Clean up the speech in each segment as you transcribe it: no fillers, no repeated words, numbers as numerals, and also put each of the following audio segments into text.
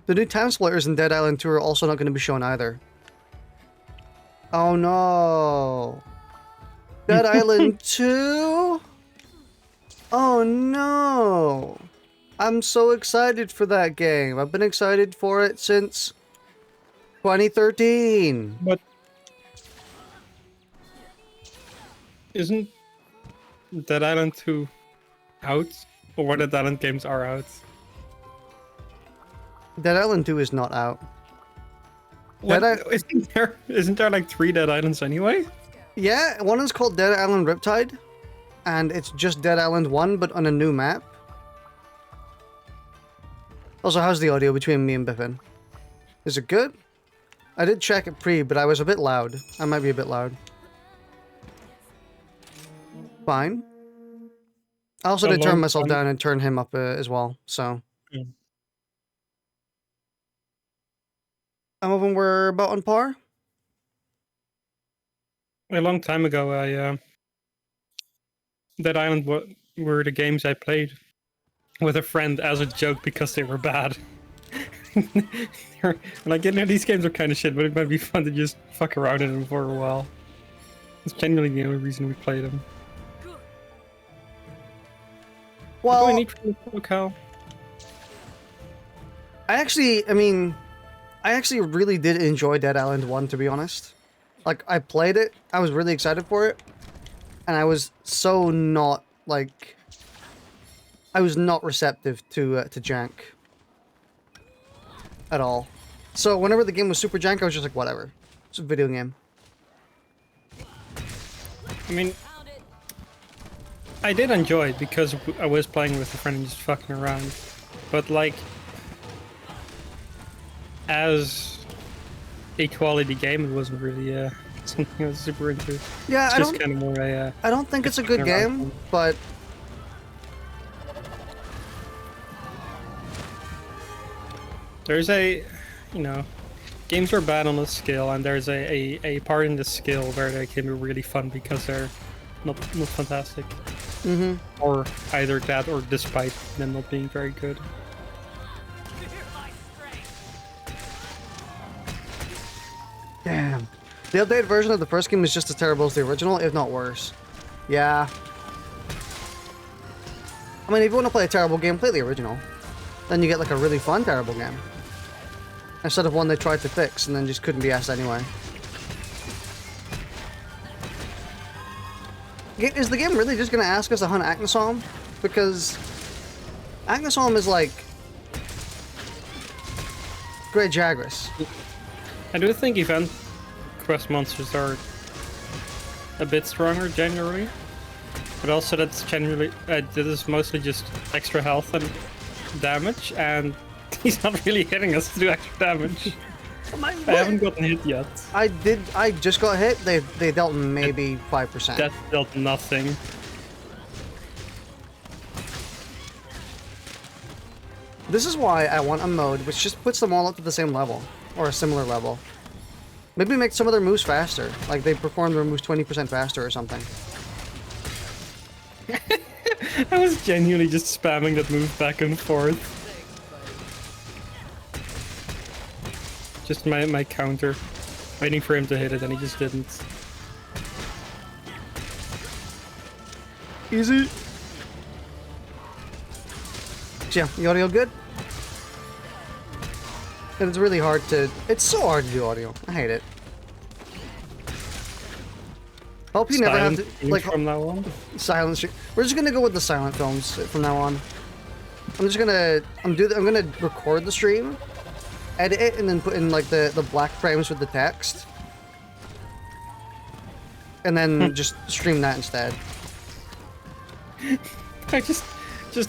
The new time splitters in Dead Island 2 are also not going to be shown either. Oh no. Dead Island 2? Oh no. I'm so excited for that game. I've been excited for it since 2013. But isn't Dead Island 2 out? Or what Dead Island games are out? Dead Island 2 is not out. Isn't there like 3 Dead Islands anyway? Yeah, one is called Dead Island Riptide, and it's just Dead Island 1, but on a new map. Also, how's the audio between me and Bipin? Is it good? I did check it pre, but I was a bit loud. I might be a bit loud. Fine. I also did turn myself down and turn him up as well, so... Mm. I'm hoping we're about on par. A long time ago, Dead Island were the games I played with a friend as a joke because they were bad. Like, you know, these games are kind of shit, but it might be fun to just fuck around in them for a while. It's genuinely the only reason we play them. Well, what do I need from the locale? I actually really did enjoy Dead Island 1, to be honest. Like, I played it, I was really excited for it, and I was so not, like... I was not receptive to jank. At all. So, whenever the game was super jank, I was just like, whatever. It's a video game. I mean, I did enjoy it because I was playing with a friend and just fucking around. But, like, as a quality game, it wasn't really something I was super into. Yeah, it's just kind of more I don't think it's a good game, but there's games are bad on a scale, and there's a part in the skill where they can be really fun because they're not fantastic. Mm-hmm. Or either that, or despite them not being very good. Damn. The updated version of the first game is just as terrible as the original, if not worse. Yeah. I mean, if you want to play a terrible game, play the original. Then you get like a really fun terrible game. Instead of one they tried to fix and then just couldn't be asked anyway. Is the game really just going to ask us to hunt Acnosom? Because Acnosom is like Great Jagras. I do think event quest monsters are a bit stronger generally, but also that's generally this is mostly just extra health and damage, and he's not really hitting us to do extra damage. I haven't gotten hit yet. I just got hit. They dealt maybe 5%. That dealt nothing. This is why I want a mode which just puts them all up to the same level, or a similar level. Maybe make some of their moves faster, like they perform their moves 20% faster or something. I was genuinely just spamming that move back and forth. Just my counter, waiting for him to hit it, and he just didn't. Easy. Yeah, the audio good? And it's really hard to... It's so hard to do audio. I hate it. Hope you never have to... Like, from now on? Silent... We're just gonna go with the silent films from now on. I'm just gonna... I'm gonna record the stream, edit it, and then put in, like, the black frames with the text. And then just stream that instead. I just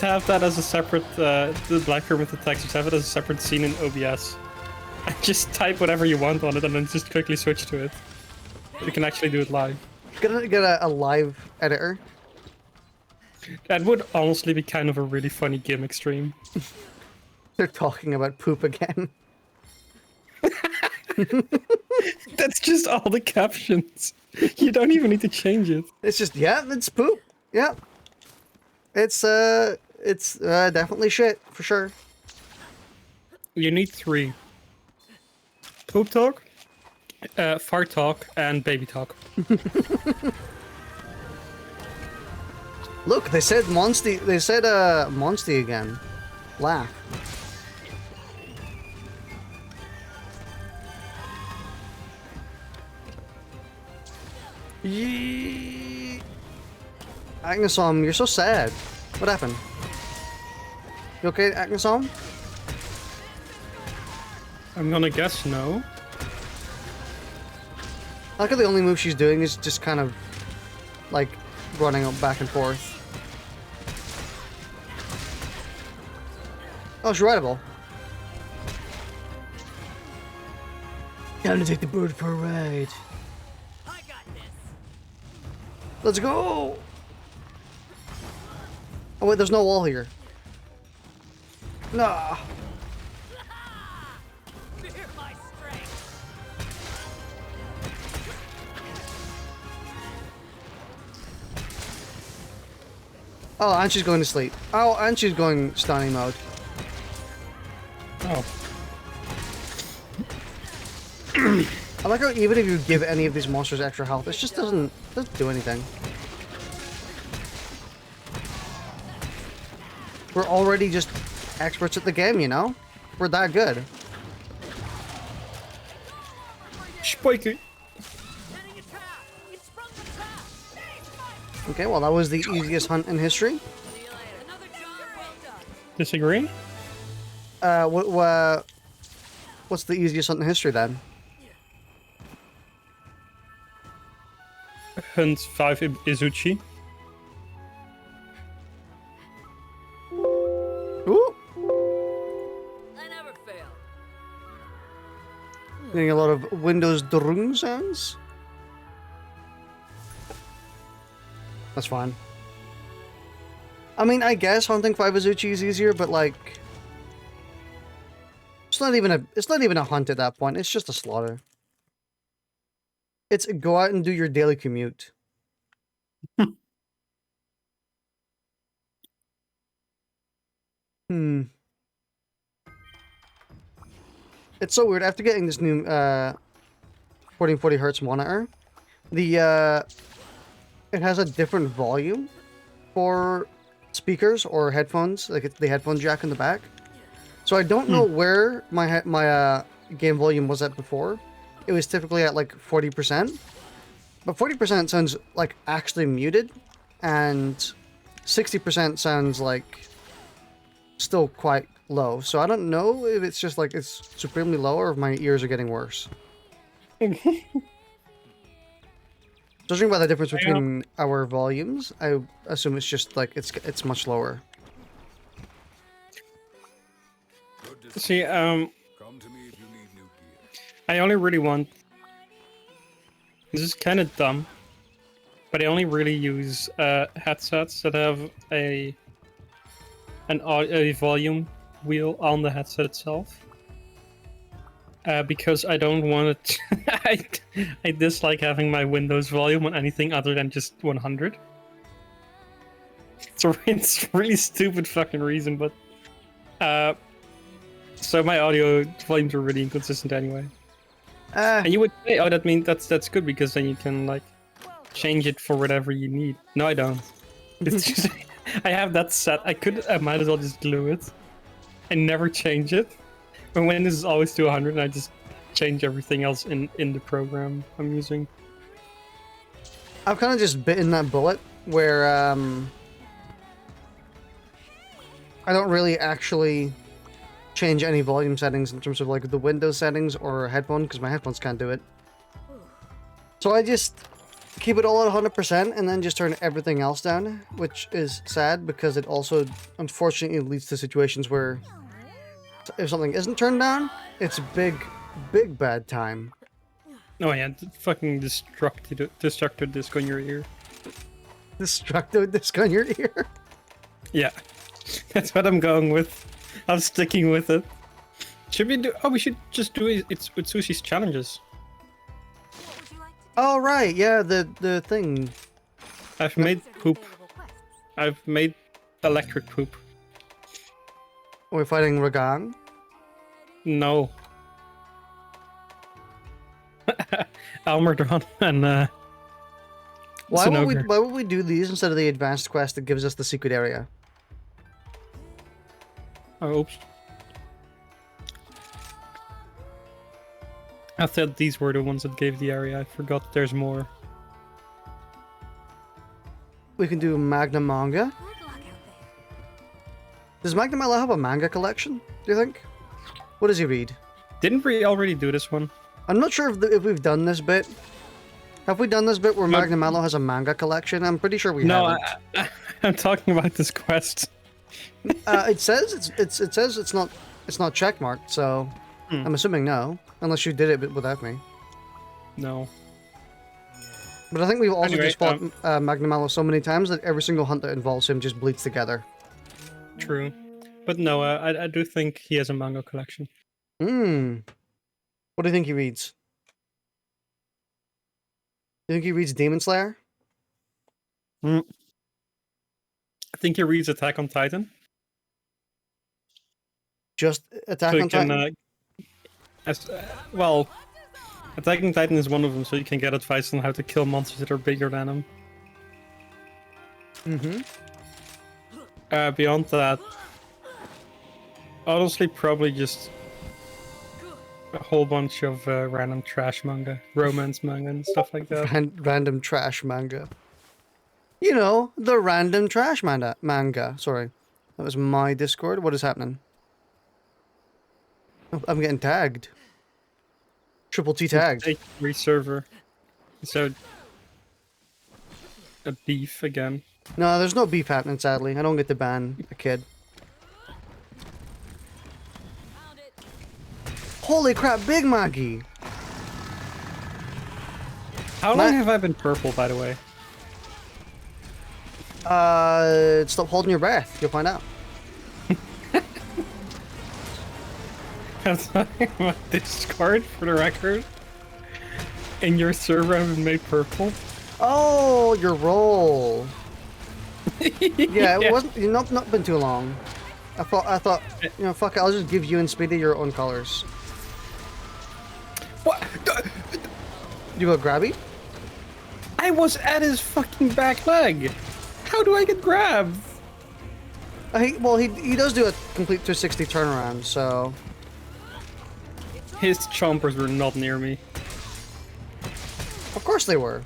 have that as a separate, the black frame with the text, just have it as a separate scene in OBS. And just type whatever you want on it and then just quickly switch to it. You can actually do it live. Gonna get a live editor. That would honestly be kind of a really funny gimmick stream. They're talking about poop again. That's just all the captions. You don't even need to change it. It's just, yeah, it's poop. Yeah. It's definitely shit, for sure. You need 3. Poop talk, fart talk, and baby talk. Look, they said Monsty. They said Monsty again. Laugh. Yee. Agnesom, you're so sad. What happened? You okay, Agnesom? I'm gonna guess no. I like how the only move she's doing is just kind of like running back and forth. Oh, she's rideable. Time to take the bird for a ride. I got this. Let's go! Oh wait, there's no wall here. Nah. Fear my strength. Oh, and she's going to sleep. Oh, and she's going stunning mode. Oh. I like how even if you give any of these monsters extra health, it just doesn't do anything. We're already just experts at the game, you know? We're that good. Spiky. Setting a trap. It sprung the trap. Okay, well that was the easiest hunt in history. See you later. Another job well done. Disagree? What's the easiest hunt in history then? Hunt 5 Izuchi. Ooh! I never fail. Getting a lot of Windows drung sounds. That's fine. I mean, I guess hunting 5 Izuchi is easier, but like, it's not even a hunt at that point. It's just a slaughter. It's go out and do your daily commute. Hmm. It's so weird. After getting this new 1440 hertz monitor, it has a different volume for speakers or headphones, like it's the headphone jack in the back. So I don't know where my game volume was at before. It was typically at like 40%, but 40% sounds like actually muted, and 60% sounds like still quite low. So I don't know if it's just like it's supremely low or if my ears are getting worse. Judging by the difference between our volumes, I assume it's just like it's much lower. See, Come to me if you need new gear. I only really want... This is kind of dumb, but I only really use headsets that have a volume wheel on the headset itself. Because I don't want it... I dislike having my Windows volume on anything other than just 100. It's a really stupid fucking reason, but... so my audio volumes are really inconsistent anyway. And you would say, oh, that means that's good because then you can like change it for whatever you need. No, I don't. It's just, I have that set. I might as well just glue it. I never change it. But when this is always to 100, and I just change everything else in the program I'm using. I've kind of just bitten that bullet where I don't really actually change any volume settings in terms of like the Windows settings or headphone, because my headphones can't do it. So I just keep it all at 100% and then just turn everything else down, which is sad because it also unfortunately leads to situations where if something isn't turned down, it's a big bad time. Oh yeah, fucking destructive disc on your ear. Destructo disc on your ear? Yeah, that's what I'm going with. I'm sticking with it. Should we do? Oh, we should just do it's with Sushi's challenges. What would you like to do? Oh right, yeah, the thing. I've made poop. Available quests. I've made electric poop. We're fighting Ragan. No. Almerdron and Why would we? Sinogar. Why would we do these instead of the advanced quest that gives us the secret area? Oh, oops. I thought these were the ones that gave the area. I forgot there's more. We can do Magna Manga. Does Magna Mello have a manga collection? Do you think? What does he read? Didn't we already do this one? I'm not sure if we've done this bit. Have we done this bit where No. Magna Mello has a manga collection? I'm pretty sure we No, haven't. I'm talking about this quest. It says it says it's not checkmarked, so I'm assuming no, unless you did it without me. No. But I think we've also Anyway, just fought Magna Mello so many times that every single hunt that involves him just bleeds together. True. But no, I do think he has a manga collection. Hmm. What do you think he reads? Do you think he reads Demon Slayer? I think he reads Attack on Titan. Just Attack So on you can, Titan? well, Attack on Titan is one of them, so you can get advice on how to kill monsters that are bigger than him. Mm-hmm. Beyond that, honestly, probably just a whole bunch of random trash manga, romance manga, and stuff like that. Random trash manga. You know, the random trash manga. Sorry. That was my Discord. What is happening? Oh, I'm getting tagged. Triple T tagged. Take reserver. So a beef again. No, there's no beef happening, sadly. I don't get to ban a kid. Found it. Holy crap, Big Maggie! How long have I been purple, by the way? Stop holding your breath. You'll find out. I'm talking about Discord for the record. And your server has been made purple. Oh, your role. Yeah, it wasn't. Not been too long. I thought. You know, fuck it. I'll just give you and Speedy your own colors. What? You go grabby. I was at his fucking back leg. How do I get grabbed? Well, he does do a complete 360 turnaround, so. His chompers were not near me. Of course they were.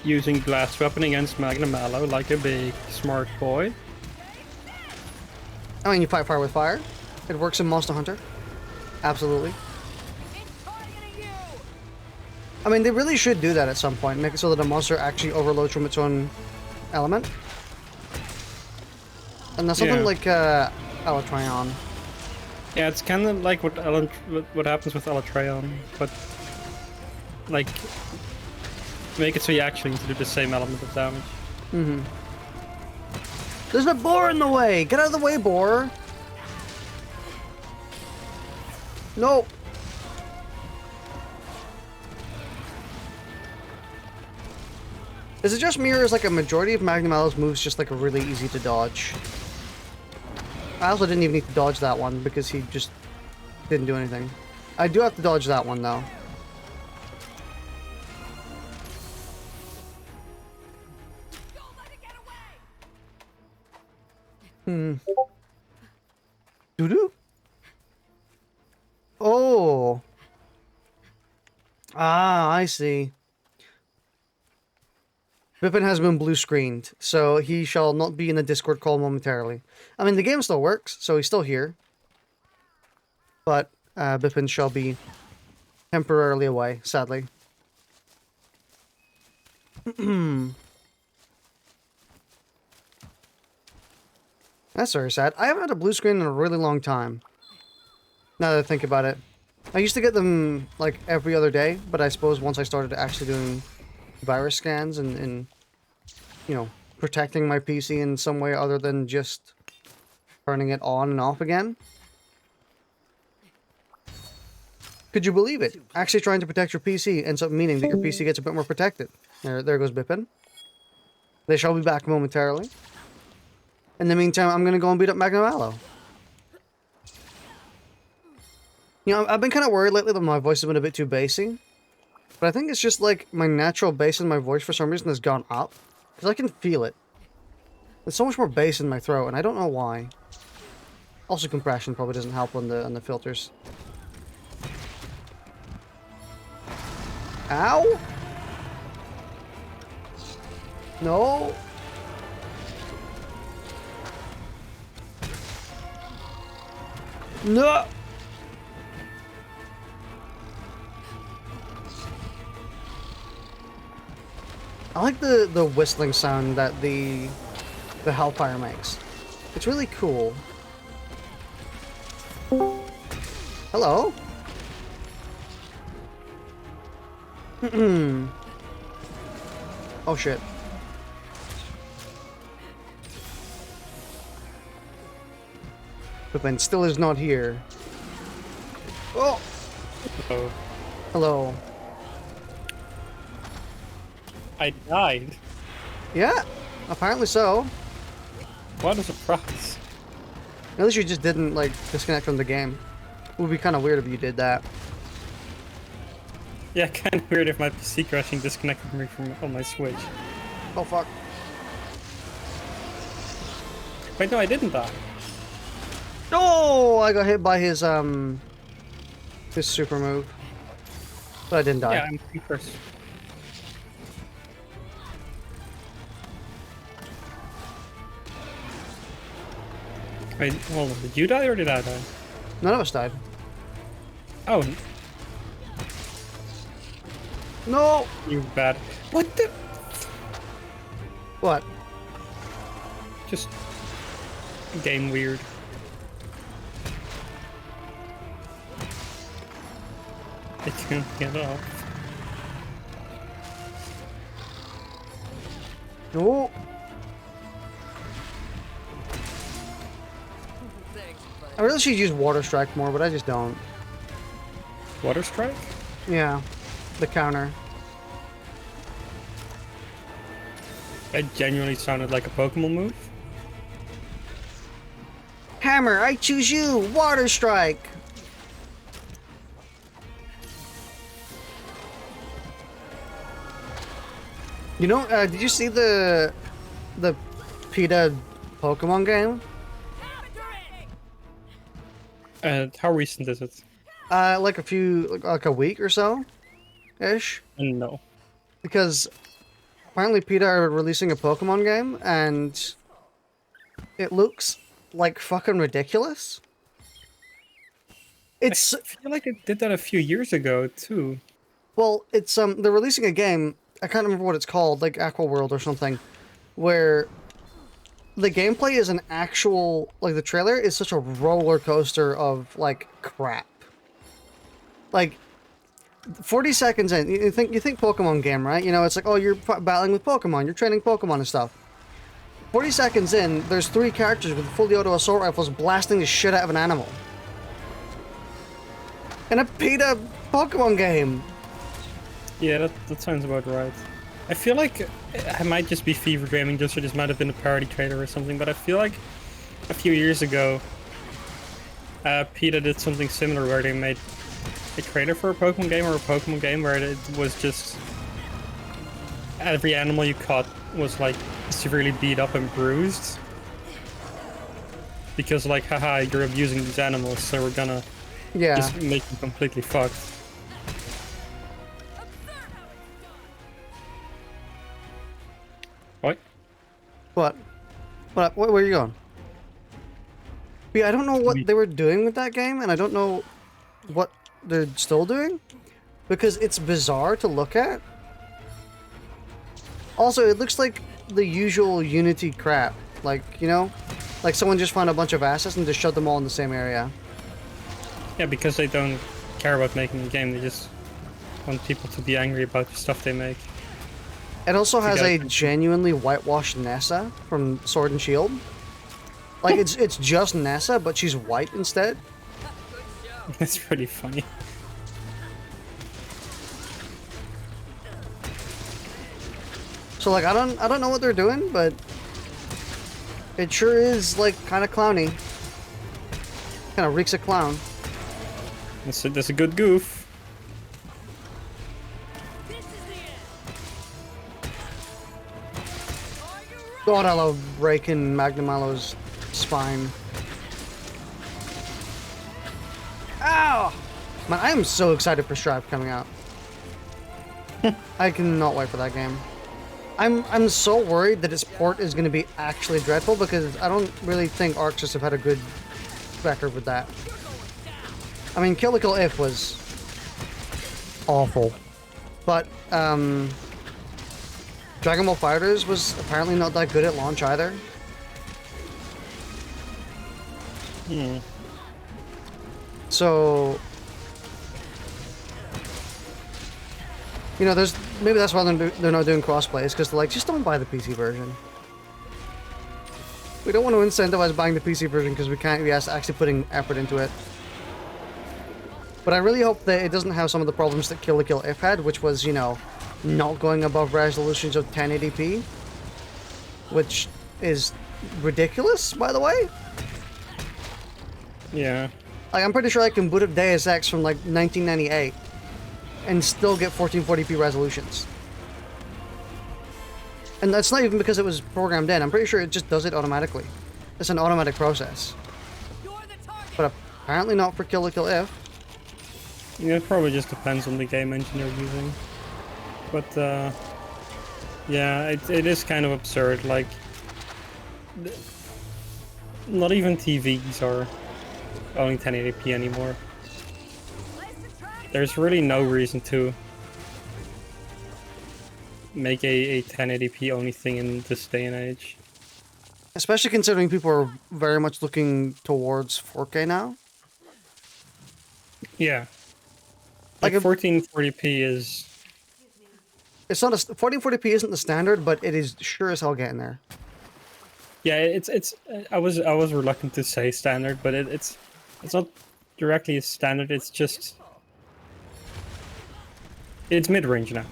Using blast weapon against Magna Mallow like a big smart boy. I mean, you fight fire with fire. It works in Monster Hunter. Absolutely. It's targeting you. I mean, they really should do that at some point. Make it so that a monster actually overloads from its own element. And that's something Yeah. like Elytrion. Yeah, it's kind of like what happens with Elytrion, but like make it so you actually need to do the same element of damage. Mm-hmm. There's a boar in the way! Get out of the way, boar! No! Is it just me, or is like a majority of Magna Mallow's moves just like really easy to dodge? I also didn't even need to dodge that one because he just didn't do anything. I do have to dodge that one though. Don't let it get away. Doo-doo? Oh. Ah, I see. Bipin has been blue screened, so he shall not be in the Discord call momentarily. I mean, the game still works, so he's still here. But Bipin shall be temporarily away, sadly. That's very sad. I haven't had a blue screen in a really long time. Now that I think about it. I used to get them like every other day, but I suppose once I started actually doing virus scans and you know, protecting my PC in some way other than just turning it on and off again. Could you believe it? Actually trying to protect your PC ends up meaning that your PC gets a bit more protected. There goes Bipin. They shall be back momentarily. In the meantime, I'm gonna go and beat up Magnamallow. You know, I've been kind of worried lately that my voice has been a bit too bassy. But I think it's just like my natural bass in my voice for some reason has gone up. Because I can feel it. There's so much more bass in my throat, and I don't know why. Also, compression probably doesn't help on the filters. Ow! No! No! I like the whistling sound that the Hellfire makes. It's really cool. Hello? Oh shit. Bipin still is not here. Oh! Oh, Hello. I died. Yeah, apparently so. What a surprise. At least you just didn't, like, disconnect from the game. It would be kind of weird if you did that. Yeah, kind of weird if my PC crashing disconnected me from on my Switch. Oh fuck. Wait, no, I didn't die. Oh, I got hit by his super move. But I didn't die. Yeah, I'm first. Wait, hold on. Did you die or did I die? None of us died. Oh, No! you bad. What the? What? Just game weird. I can't get off. No! I really should use Water Strike more, but I just don't. Water strike? Yeah. The counter. That genuinely sounded like a Pokemon move. Hammer, I choose you! Water Strike! You know, did you see the PETA Pokemon game? How recent is it? Like like a week or so, ish. No. Because apparently PETA are releasing a Pokemon game, and it looks like fucking ridiculous. It's I feel like they did that a few years ago too. well, it's they're releasing a game. I can't remember what it's called, like Aqua World or something, where the gameplay is an actual, like the trailer is such a roller coaster of like crap. Like 40 seconds in, you think Pokemon game, right? You know, it's like, oh, you're battling with Pokemon, you're training Pokemon and stuff. 40 seconds in, there's 3 characters with fully auto assault rifles blasting the shit out of an animal. In a PETA Pokemon game. Yeah, that sounds about right. I feel like I might just be fever dreaming, just or this might have been a parody trailer or something, but I feel like a few years ago, PETA did something similar where they made a trailer for a Pokemon game, or a Pokemon game where it was just every animal you caught was like severely beat up and bruised. Because like, haha, you're abusing these animals, so we're gonna just make them completely fucked. What? What? Where are you going? Yeah, I don't know what they were doing with that game, and I don't know what they're still doing, because it's bizarre to look at. Also, it looks like the usual Unity crap. Like, you know? Like someone just found a bunch of assets and just shoved them all in the same area. Yeah, because they don't care about making a game, they just want people to be angry about the stuff they make. It also has a genuinely whitewashed Nessa from Sword and Shield. Like, it's just Nessa, but she's white instead. That's pretty funny. So like, I don't know what they're doing, but It sure is, like, kind of clowny. Kind of reeks of clown. That's a good goof. This is the end. Are you ready? God, I love breaking Magnum spine. Ow! Man, I am so excited for Stripe coming out. I cannot wait for that game. I'm so worried that its port is going to be actually dreadful because I don't really think Arxis have had a good record with that. I mean, Kill la Kill If was awful, but Dragon Ball FighterZ was apparently not that good at launch either. Hmm. So, you know, maybe that's why they're not doing crossplays, because they're like, just don't buy the PC version. We don't want to incentivize buying the PC version because we can't be actually putting effort into it. But I really hope that it doesn't have some of the problems that Kill la Kill If had, which was, you know, not going above resolutions of 1080p, which is ridiculous, by the way. Yeah. Like, I'm pretty sure I can boot up Deus Ex from, like, 1998 and still get 1440p resolutions. And that's not even because it was programmed in. I'm pretty sure it just does it automatically. It's an automatic process. You're the target. But apparently not for Kill la Kill If. Yeah, it probably just depends on the game engine you're using. But, yeah, it is kind of absurd. Like, not even TVs are only 1080p anymore. Place the trap. There's really no reason to make a 1080p only thing in this day and age. Especially considering people are very much looking towards 4K now. Yeah. Like Like 1440p is... It's not 1440p isn't the standard, but it is sure as hell getting there. Yeah, it's I was reluctant to say standard, but it's not directly a standard, it's just... It's mid-range now.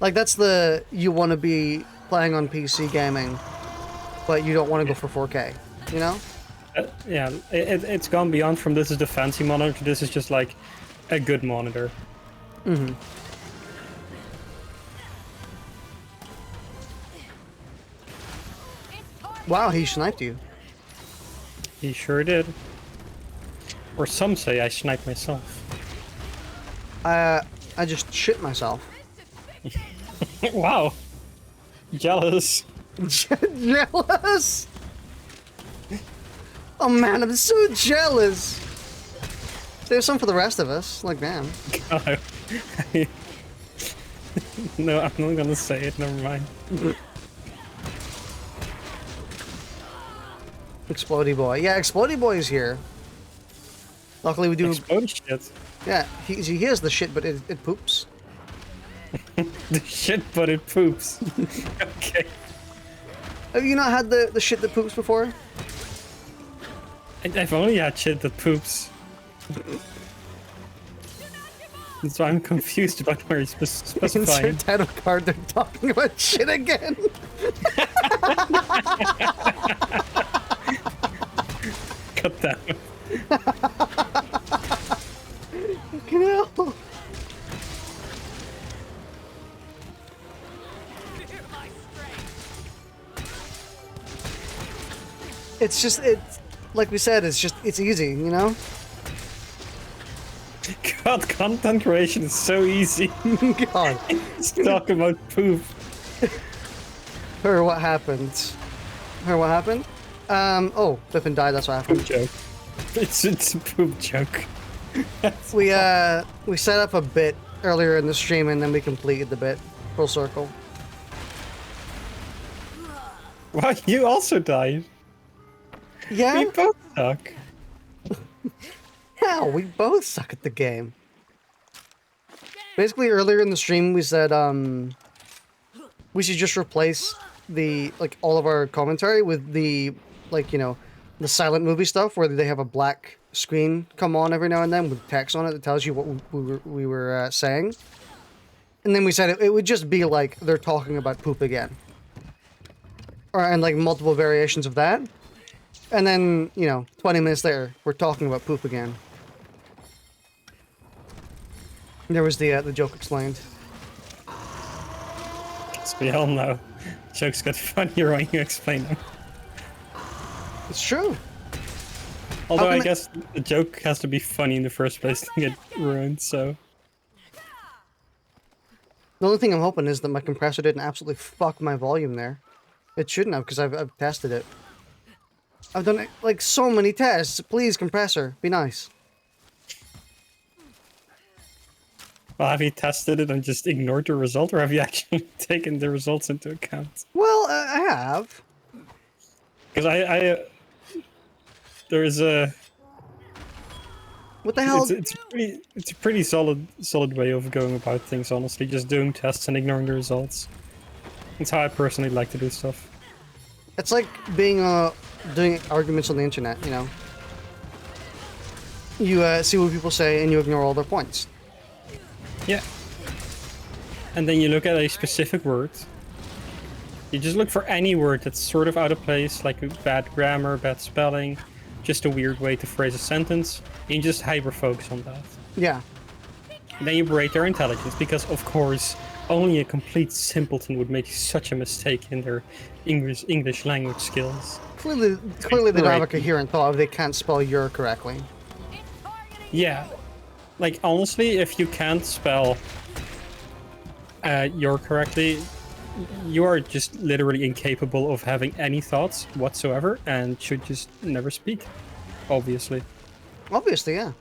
Like, that's the, you want to be playing on PC gaming, but you don't want to go for 4K, you know? Yeah, it's gone beyond from this is the fancy monitor to this is just like a good monitor. Mm-hmm. Wow, he sniped you. He sure did. Or some say I sniped myself. I just shit myself. Wow. Jealous. Jealous? Oh man, I'm so jealous. There's some for the rest of us. Like, damn. God. No, I'm not gonna say it, never mind. Explodey boy. Yeah, Explodey boy is here. Luckily we do... Explode shit. Yeah, he hears the shit, but it poops. The shit, but it poops. Okay. Have you not had the shit that poops before? I've only had shit that poops. That's why I'm confused about where he's specifying. Insert title card, they're talking about shit again. Cut that. Fucking hell. Fear my strength. It's like we said, it's easy, you know? God, content creation is so easy. God. Let's talk about poop. Her, what happened? Oh, Bipin died, that's what Poop happened. joke. It's a poop joke. We set up a bit earlier in the stream and then we completed the bit. Full circle. Wow, you also died. Yeah? We both suck. Hell, we both suck at the game. Basically, earlier in the stream, we said, we should just replace all of our commentary with the, the silent movie stuff where they have a black screen come on every now and then with text on it that tells you what we were saying. And then we said it would just be like they're talking about poop again. and like multiple variations of that. And then, you know, 20 minutes later, we're talking about poop again. There was the joke explained. As we all know, jokes get funnier when you explain them. It's true. Although can I I- guess the joke has to be funny in the first place to get ruined, so... The only thing I'm hoping is that my compressor didn't absolutely fuck my volume there. It shouldn't have, because I've tested it. I've done like so many tests. Please, compressor, be nice. Well, have you tested it and just ignored the result, or have you actually taken the results into account? Well, I have. Because there is a... What the hell? It's a pretty solid way of going about things, honestly. Just doing tests and ignoring the results. It's how I personally like to do stuff. It's like being doing arguments on the internet. You know, you see what people say and you ignore all their points. Yeah. And then you look at a specific word. You just look for any word that's sort of out of place, like a bad grammar, bad spelling, just a weird way to phrase a sentence, and you just hyper-focus on that. Yeah. And then you berate their intelligence, because of course, only a complete simpleton would make such a mistake in their English language skills. Clearly they don't have a Right. coherent thought if they can't spell "your" correctly. Yeah. Like, honestly, if you can't spell your correctly, you are just literally incapable of having any thoughts whatsoever and should just never speak, obviously. Obviously, yeah.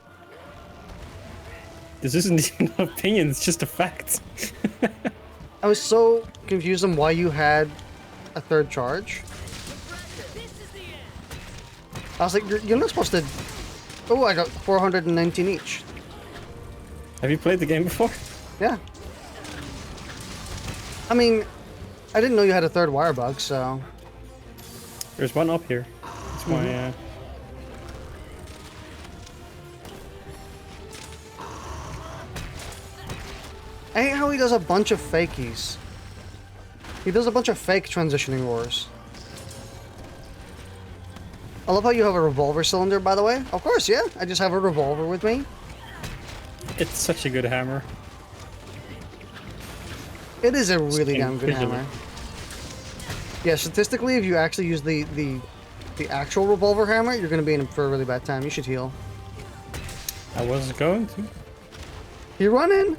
This isn't even an opinion, it's just a fact. I was so confused on why you had a third charge. I was like, you're not supposed to... Oh, I got 419 each. Have you played the game before? Yeah. I mean, I didn't know you had a third wire bug, so... There's one up here. That's my, I hate how he does a bunch of fakies. He does a bunch of fake transitioning roars. I love how you have a revolver cylinder, by the way. Of course, yeah. I just have a revolver with me. It's such a good hammer. It is a really damn good Visually. hammer. Yeah, statistically, if you actually use the actual revolver hammer, you're going to be in for a really bad time. You should heal. I was going to. You running?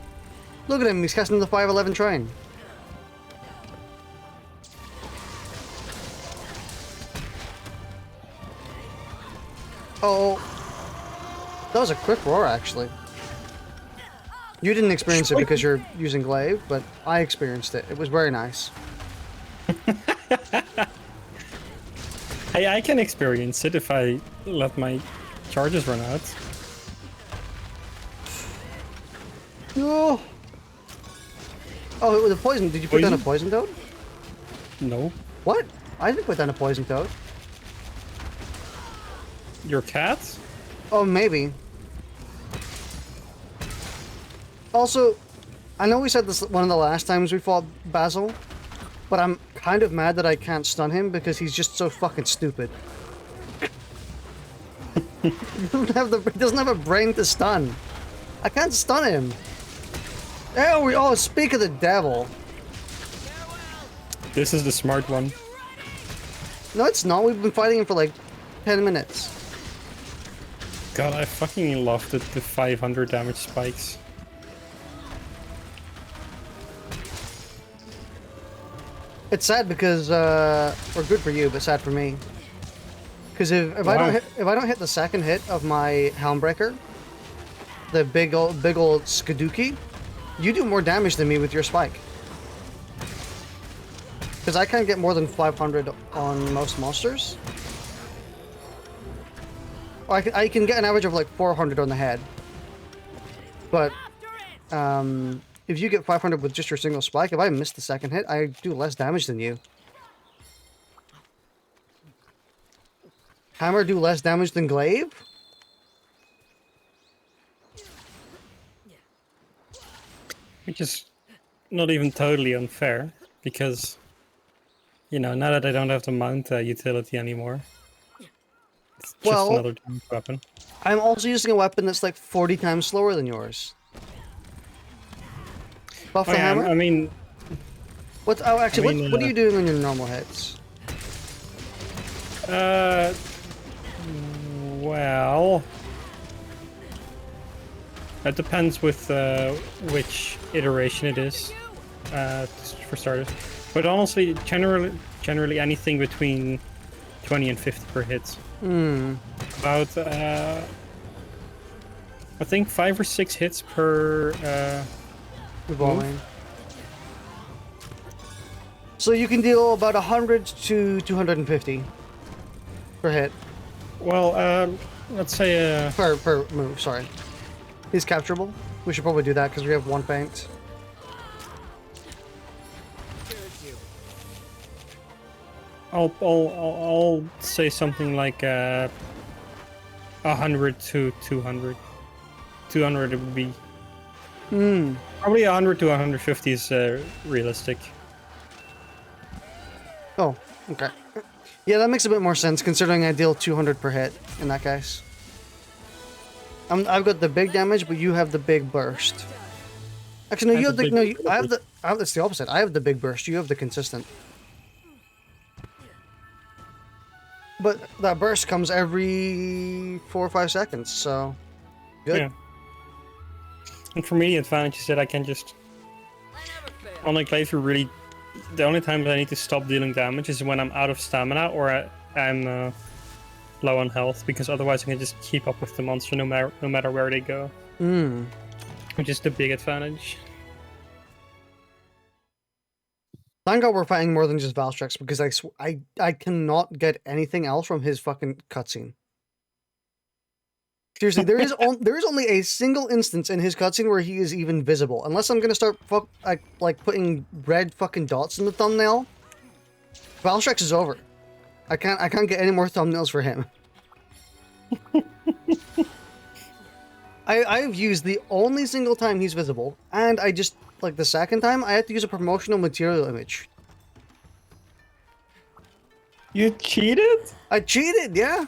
Look at him. He's casting the 511 train. Oh, that was a quick roar, actually. You didn't experience it because you're using glaive, but I experienced it. It was very nice. I can experience it if I let my charges run out. Oh, oh, it was a poison. Did you put down a poison toad? No. What? I didn't put down a poison toad. Your cat? Oh, maybe. Also, I know we said this one of the last times we fought Basil, but I'm kind of mad that I can't stun him because he's just so fucking stupid. He doesn't have a brain to stun. I can't stun him. There we oh, speak of the devil. This is the smart one. No, it's not. We've been fighting him for like 10 minutes. God, I fucking love the 500 damage spikes. It's sad because, or good for you, but sad for me. Because if I don't hit the second hit of my Helmbreaker, the big old Skaduki, you do more damage than me with your spike. Because I can't get more than 500 on most monsters. Or I can get an average of like 400 on the head. But if you get 500 with just your single spike, if I miss the second hit, I do less damage than you. Hammer do less damage than glaive? Which is not even totally unfair, because you know, now that I don't have the mount utility anymore, it's just Well- another damage weapon. I'm also using a weapon that's like 40 times slower than yours. Buff the hammer? I mean, What? Oh, actually, I mean, what are you doing on your normal hits? well, that depends with which iteration it is, for starters. But honestly, generally anything between 20 and 50 per hit. About, I think 5 or 6 hits per Revolving. So you can deal about 100 to 250 per hit. well, let's say Per move, sorry. He's capturable. We should probably do that because we have one banked. I'll say something like 100 to 200. 200 would be probably 100 to 150 is realistic. Oh, okay. Yeah, that makes a bit more sense considering I deal 200 per hit in that case. I've got the big damage, but you have the big burst. Actually, no, you have the it's the opposite. I have the big burst. You have the consistent. But that burst comes every 4 or 5 seconds, so good. Yeah. And for me, the advantage is that I can just, unlike playthrough, really, the only time I need to stop dealing damage is when I'm out of stamina or I'm low on health, because otherwise I can just keep up with the monster no matter where they go. Which is the big advantage. Thank God we're fighting more than just Valstrax, because I cannot get anything else from his fucking cutscene. Seriously, there is only a single instance in his cutscene where he is even visible. Unless I'm gonna start like putting red fucking dots in the thumbnail, Valstrax is over. I can't get any more thumbnails for him. I've used the only single time he's visible, and I just, like, the second time I had to use a promotional material image. You cheated? I cheated, yeah.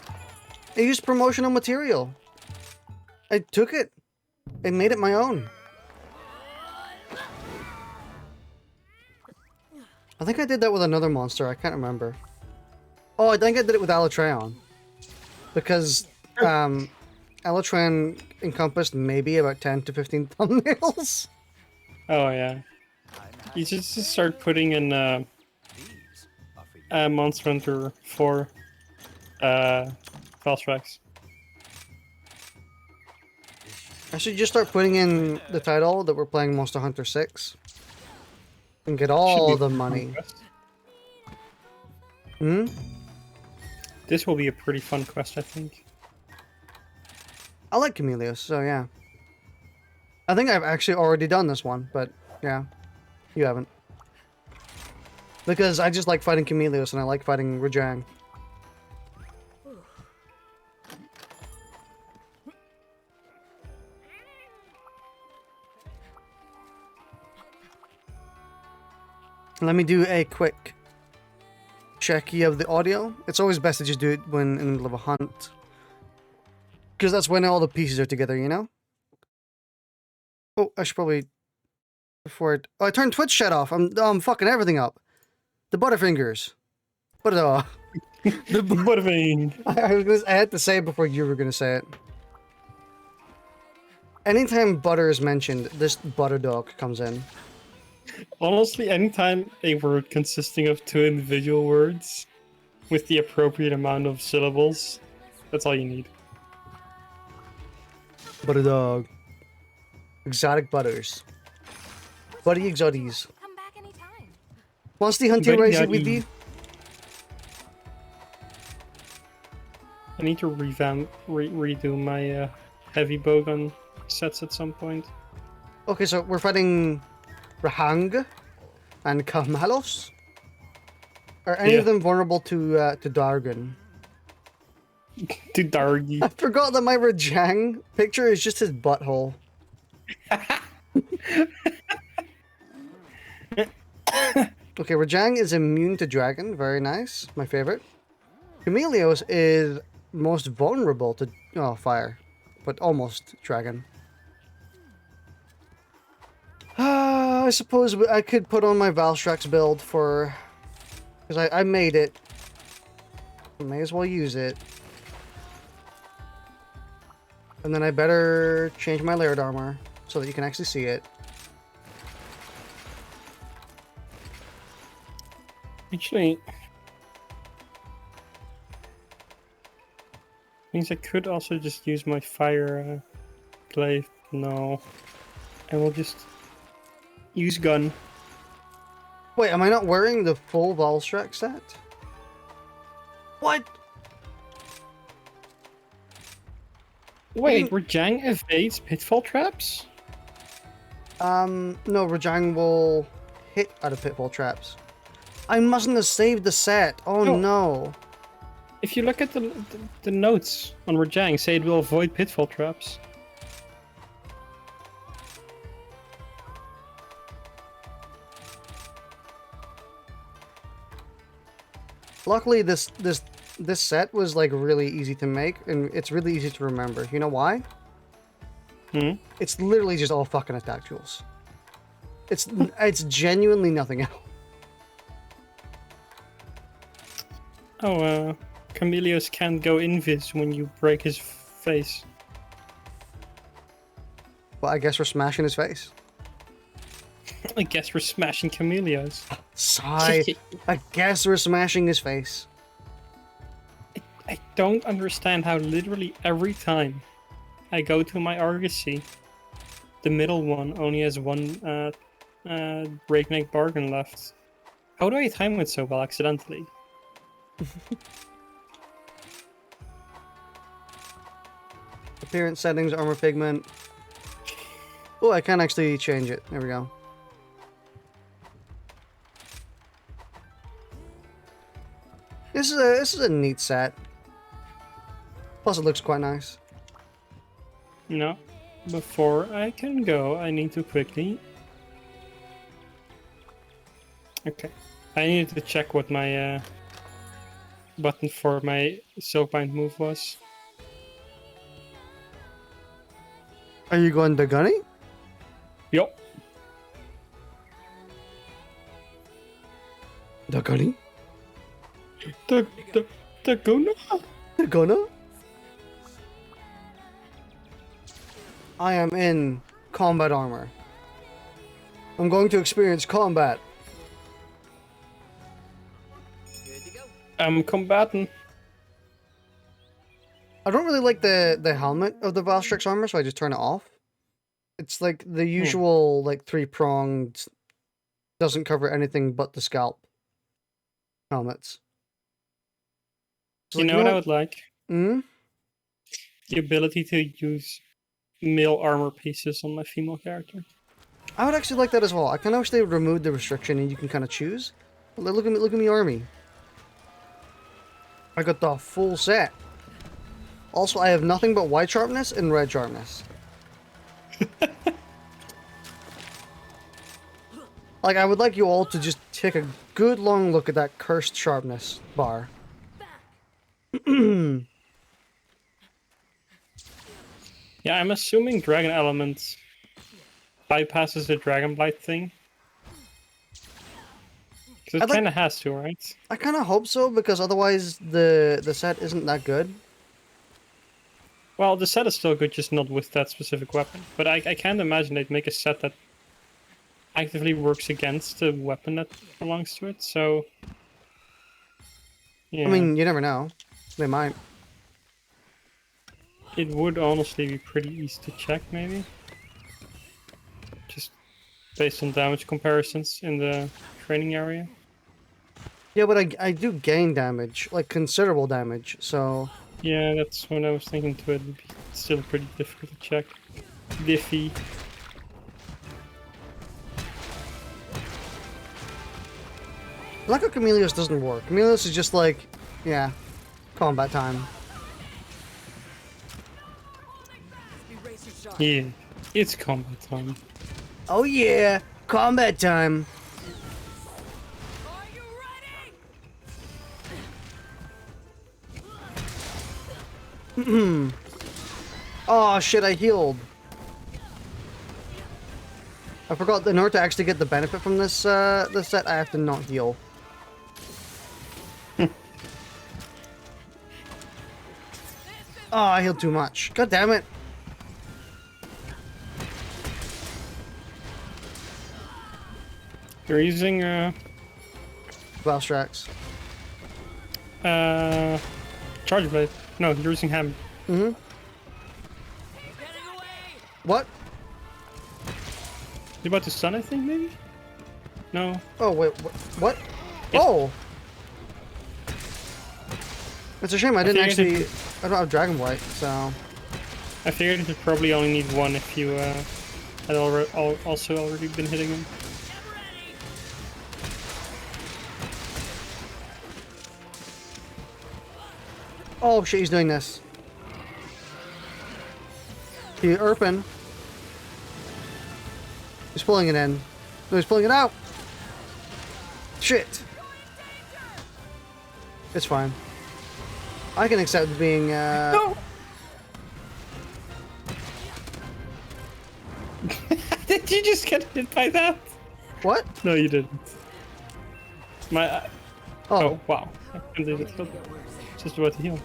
I used promotional material. I took it and made it my own. I think I did that with another monster. I can't remember. Oh, I think I did it with Alatreon. Because Alatreon encompassed maybe about 10 to 15 thumbnails. Oh yeah. You just start putting in Monster Hunter 4 Valstrax. I should just start putting in the title that we're playing Monster Hunter 6. And get all the money. This will be a pretty fun quest, I think. I like Chameleos, so yeah. I think I've actually already done this one, but yeah. You haven't. Because I just like fighting Chameleos and I like fighting Rajang. Let me do a quick checky of the audio. It's always best to just do it when in the middle of a hunt. Because that's when all the pieces are together, you know? Oh, I should probably... Before it... Oh, I turned Twitch chat off. I'm fucking everything up. The Butterfingers. The Butterfingers. I had to say it before you were going to say it. Anytime butter is mentioned, this butter dog comes in. Honestly, anytime a word consisting of 2 individual words with the appropriate amount of syllables, that's all you need. Butter dog. Exotic butters. Buddy exoties. Come back anytime. Wants the hunting Buddy race with daddy. you? I need to redo my heavy bowgun sets at some point. Okay, so we're fighting Rahang and Kamalos. Are any of them vulnerable to Dargon? To Dargy. I forgot that my Rajang picture is just his butthole. Okay, Rajang is immune to dragon. Very nice. My favorite. Chameleos is most vulnerable to fire, but almost dragon. I suppose I could put on my Valstrax build for... Because I made it. I may as well use it. And then I better change my layered armor so that you can actually see it. Actually, means I could also just use my fire glaive. No, I will just use gun. Wait, am I not wearing the full Valstrax set? What? Wait, Rajang evades pitfall traps? No, Rajang will hit out of pitfall traps. I mustn't have saved the set. Oh no. If you look at the notes on Rajang, say it will avoid pitfall traps. Luckily, this set was like really easy to make, and it's really easy to remember. You know why? It's literally just all fucking attack tools. It's genuinely nothing else. Oh, Chameleos can't go invis when you break his face. Well, I guess we're smashing his face. I guess we're smashing Chameleos. Sigh. I guess we're smashing his face. I don't understand how literally every time I go to my Argosy, the middle one only has one breakneck bargain left. How do I time it so well accidentally? Appearance settings, armor pigment. Oh, I can actually change it. There we go. This is a neat set. Plus, it looks quite nice. No. Before I can go, I need to quickly... Okay. I needed to check what my button for my Silkbind move was. Are you going to Gunny? Yup. The Gunny? The Guna? The Gunna? I am in combat armor. I'm going to experience combat. I'm combatant. I don't really like the helmet of the Valstrax armor, so I just turn it off. It's like the usual like 3-pronged, doesn't cover anything but the scalp helmets. So, You know what I would like? Hmm? The ability to use male armor pieces on my female character. I would actually like that as well. I can actually remove the restriction and you can kind of choose. Look at me, army. I got the full set. Also, I have nothing but white sharpness and red sharpness. Like, I would like you all to just take a good long look at that cursed sharpness bar. Yeah, I'm assuming Dragon Element bypasses the Dragon Blight thing. Because it kind of has to, right? I kind of hope so, because otherwise the set isn't that good. Well, the set is still good, just not with that specific weapon. But I can't imagine they'd make a set that actively works against the weapon that belongs to it, so... Yeah. I mean, you never know. They might. It would honestly be pretty easy to check, maybe. Just based on damage comparisons in the training area. Yeah, but I do gain damage, like considerable damage, so... Yeah, that's what I was thinking too. It would be still pretty difficult to check. Diffy. Like how Chameleos doesn't work. Chameleos is just like, yeah, combat time. Yeah, it's combat time. Oh yeah, combat time. Oh shit, I healed. I forgot, in order to actually get the benefit from this this set, I have to not heal. Oh, I healed too much. God damn it. You're using Valstrax. charge blade. No, you're using hammer. Mm-hmm. Getting away! What? You about to stun, I think, maybe? No. Oh, wait, what? Yes. Oh! It's a shame I didn't figured actually... I don't have Dragon Blight, so... I figured you probably only need one if you had also already been hitting him. Get ready! Oh shit, he's doing this. He Erpin. He's pulling it in. No, he's pulling it out! Shit! It's fine. I can accept being, No! Did you just get hit by that? What? No, you didn't. My... Oh. Oh, wow. I couldn't even heal. Just about to heal.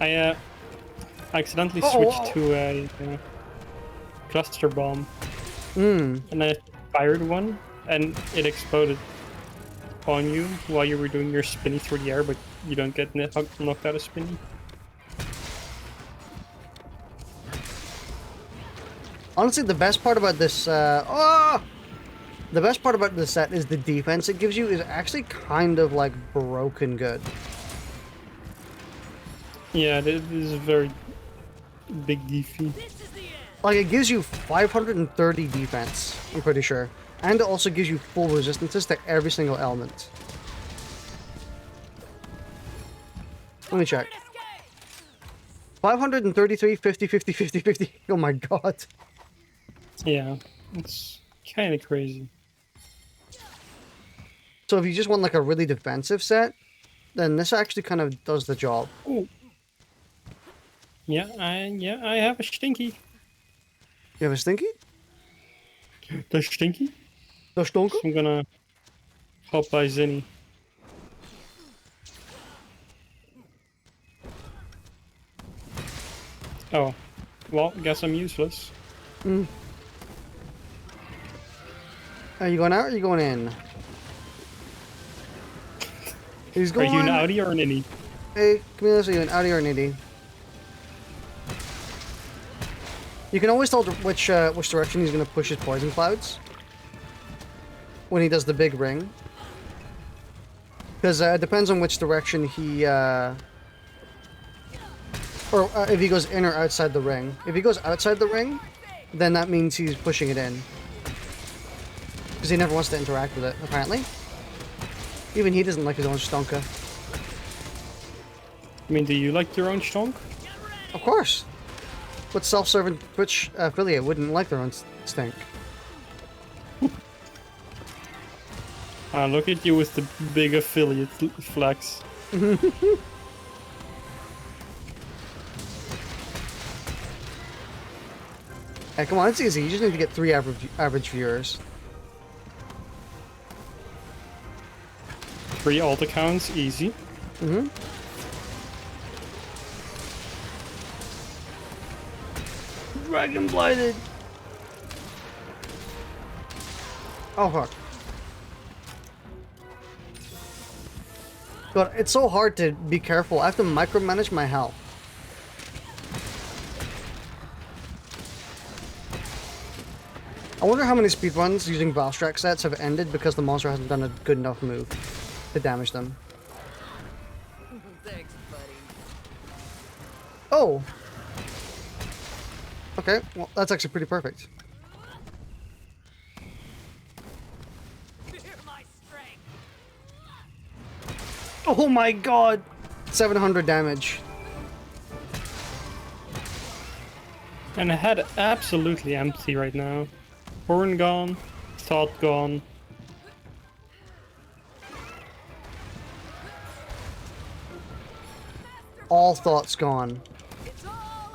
I accidentally switched to a cluster bomb. And I fired one, and it exploded on you while you were doing your spinny through the air, but you don't get knocked out of spinny. Honestly, the best part about this, the best part about this set is the defense it gives you is actually kind of like broken good. Yeah, this is a very big defy. This is the end! Like, it gives you 530 defense, I'm pretty sure. And it also gives you full resistances to every single element. Let me check. Escape! 533, 50, 50, 50, 50. Oh my god. Yeah, it's kind of crazy. So if you just want like a really defensive set, then this actually kind of does the job. Oh. Yeah, I have a stinky. You have a stinky? The stinky? The stonker? I'm gonna hop by Zinni. Oh, well, guess I'm useless. Are you going out or are you going in? He's Are going... you an outie or an innie? Hey, come here, are you an outie or an innie? You can always tell which direction he's going to push his poison clouds when he does the big ring. Because it depends on which direction he... or if he goes in or outside the ring. If he goes outside the ring, then that means he's pushing it in. Because he never wants to interact with it, apparently. Even he doesn't like his own stonka. I mean, do you like your own stonk? Of course. What self-serving Twitch affiliate wouldn't like their own stink? Look at you with the big affiliate flex. Hey, come on, it's easy. You just need to get 3 average viewers. 3 alt accounts, easy. Dragon blighted. Oh fuck. God, it's so hard to be careful. I have to micromanage my health. I wonder how many speedruns using Valstrax sets have ended because the monster hasn't done a good enough move to damage them. Thanks, buddy. Oh! Okay, well, that's actually pretty perfect. Fear my strength! Oh my god! 700 damage. And I had absolutely empty right now. Horn gone, thought gone. All thoughts gone. It's all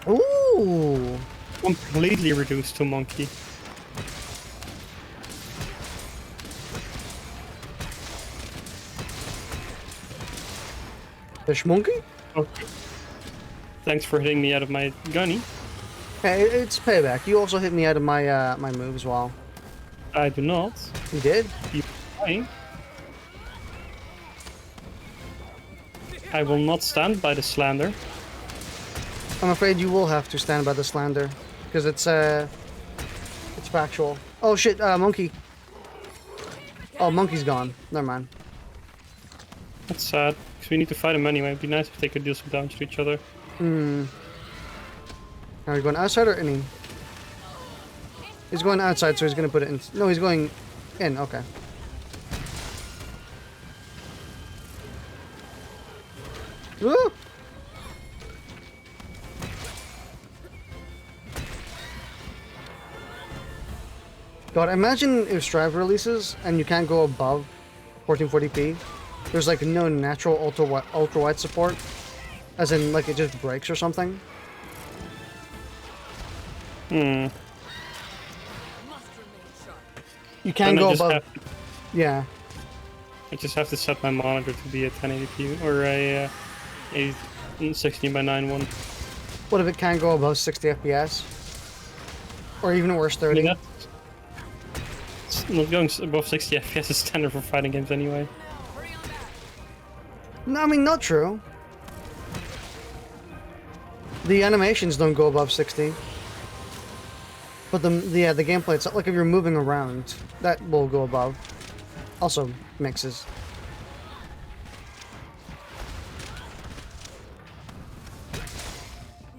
over me. Ooh! Completely reduced to monkey. Fish monkey? Okay. Thanks for hitting me out of my gunny. Hey, it's payback. You also hit me out of my my move as well. I do not. You did? You lying. I will not stand by the slander. I'm afraid you will have to stand by the slander. Because it's factual. Oh shit, monkey. Oh, monkey's gone. Never mind. That's sad, because we need to fight him anyway. It'd be nice if they could deal some damage to each other. Hmm. Are you going outside or in? He's going outside, so he's gonna put it in. No, he's going in. Okay. Woo! God, imagine if Strive releases and you can't go above 1440p. There's like no natural ultra wide support, as in like it just breaks or something. Hmm. Must remain sharp. You can't Then I go just above. have- Yeah. I just have to set my monitor to be a 1080p or a 16 by 9 What if it can't go above 60 FPS? Or even worse, I 30? mean, it's not going above 60 FPS is standard for fighting games anyway. Hurry on back. No, I mean, not true. The animations don't go above 60. But the gameplay itself, like if you're moving around, that will go above. Also mixes.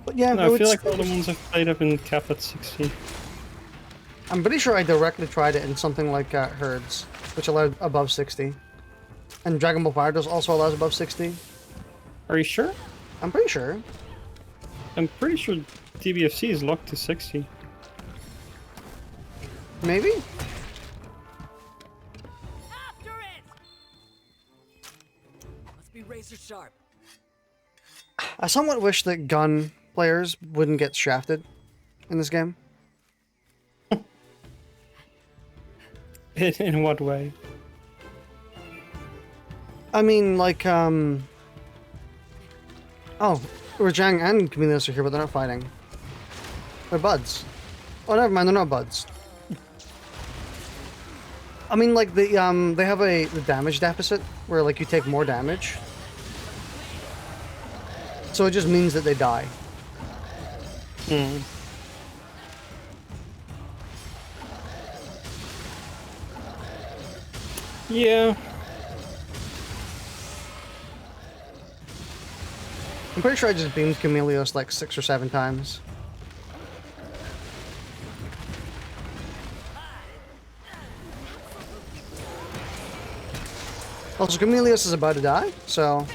But yeah, No, I feel it's- like all the ones I've played have been capped at 60. I'm pretty sure I directly tried it in something like Herds, which allowed above 60. And Dragon Ball FighterZ also allows above 60. Are you sure? I'm pretty sure. I'm pretty sure TBFC is locked to 60. Maybe? After it. Must be razor sharp. I somewhat wish that gun players wouldn't get shafted in this game. In what way? I mean, like, Oh, Rajang and Camillus are here, but they're not fighting. They're buds. Oh, never mind, they're not buds. I mean, like, they have the damage deficit, where, like, you take more damage. So it just means that they die. Hmm. Yeah. I'm pretty sure I just beamed Camillus like 6 or 7 times. Also, Camillus is about to die, so...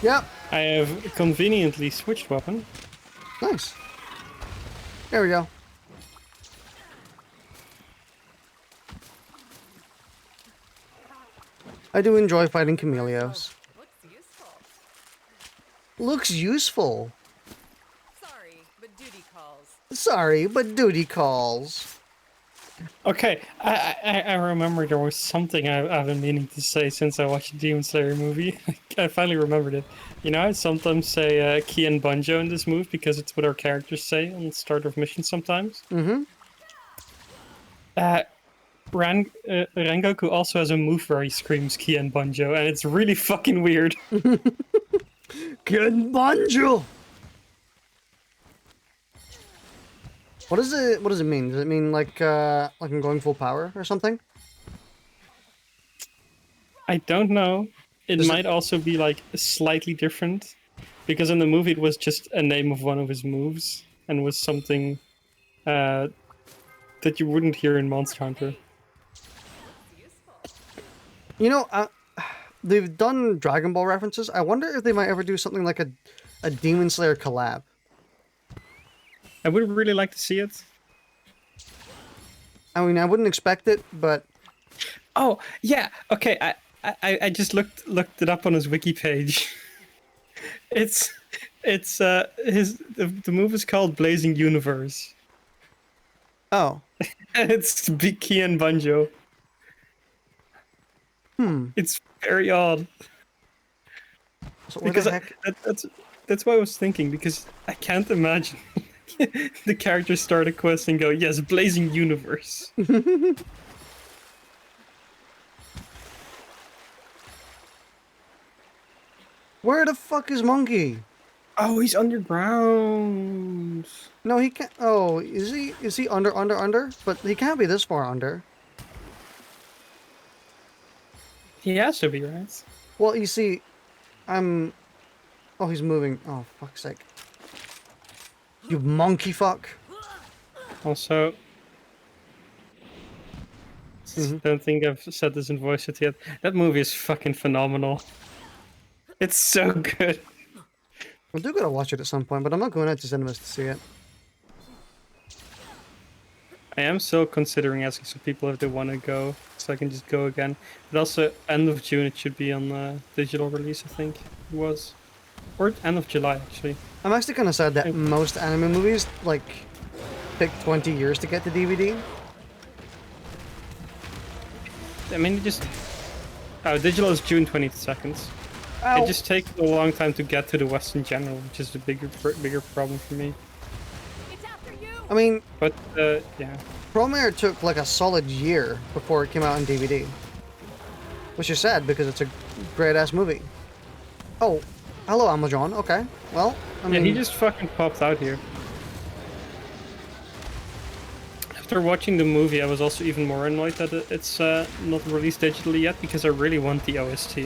Yep, I have conveniently switched weapon. nice. There we go. I do enjoy fighting Camillus. Looks useful. Looks useful. Sorry, but duty calls. Sorry, but duty calls. Okay, I remember there was something I've been meaning to say since I watched the Demon Slayer movie. I finally remembered it. You know, I sometimes say key and banjo in this move because it's what our characters say on the start of missions sometimes. Mm-hmm. Rengoku also has a move where he screams key and banjo, and it's really fucking weird. Good banjo! What does it mean? Does it mean like I'm going full power or something? I don't know. It Is it- might also be like slightly different, because in the movie it was just a name of one of his moves and was something that you wouldn't hear in Monster Hunter. You know, they've done Dragon Ball references. I wonder if they might ever do something like a Demon Slayer collab. I would really like to see it. I mean, I wouldn't expect it, but Oh yeah, okay. I just looked it up on his wiki page. It's the move is called Blazing Universe. oh, And it's Key and Banjo. It's very odd so where because the heck? that's what I was thinking, because I can't imagine the characters start a quest and go, yes, Blazing Universe. Where the fuck is Monkey? Oh, he's underground. No, he can't. Oh, is he? Is he under? But he can't be this far under. He has to be, right? Well, you see, I'm. Oh, he's moving. Oh, fuck's sake! You monkey fuck! Also, don't think I've said this in voice chat yet. That movie is fucking phenomenal. It's so good. I do gotta watch it at some point, but I'm not going out to cinemas to see it. I am still considering asking some people if they want to go, so I can just go again. But also, end of June it should be on digital release, I think it was. Or end of July, actually. I'm actually kind of sad that most anime movies like take 20 years to get to DVD. I mean, it just... Oh, digital is June 22nd. Ow. It just takes a long time to get to the West in general, which is the bigger problem for me. It's after you. I mean, But, yeah. Promare took like a solid year before it came out on DVD. Which is sad because it's a great ass movie. Oh, hello Amazon. Okay, well, I Yeah, mean, he just fucking popped out here. After watching the movie, I was also even more annoyed that it's not released digitally yet, because I really want the OST.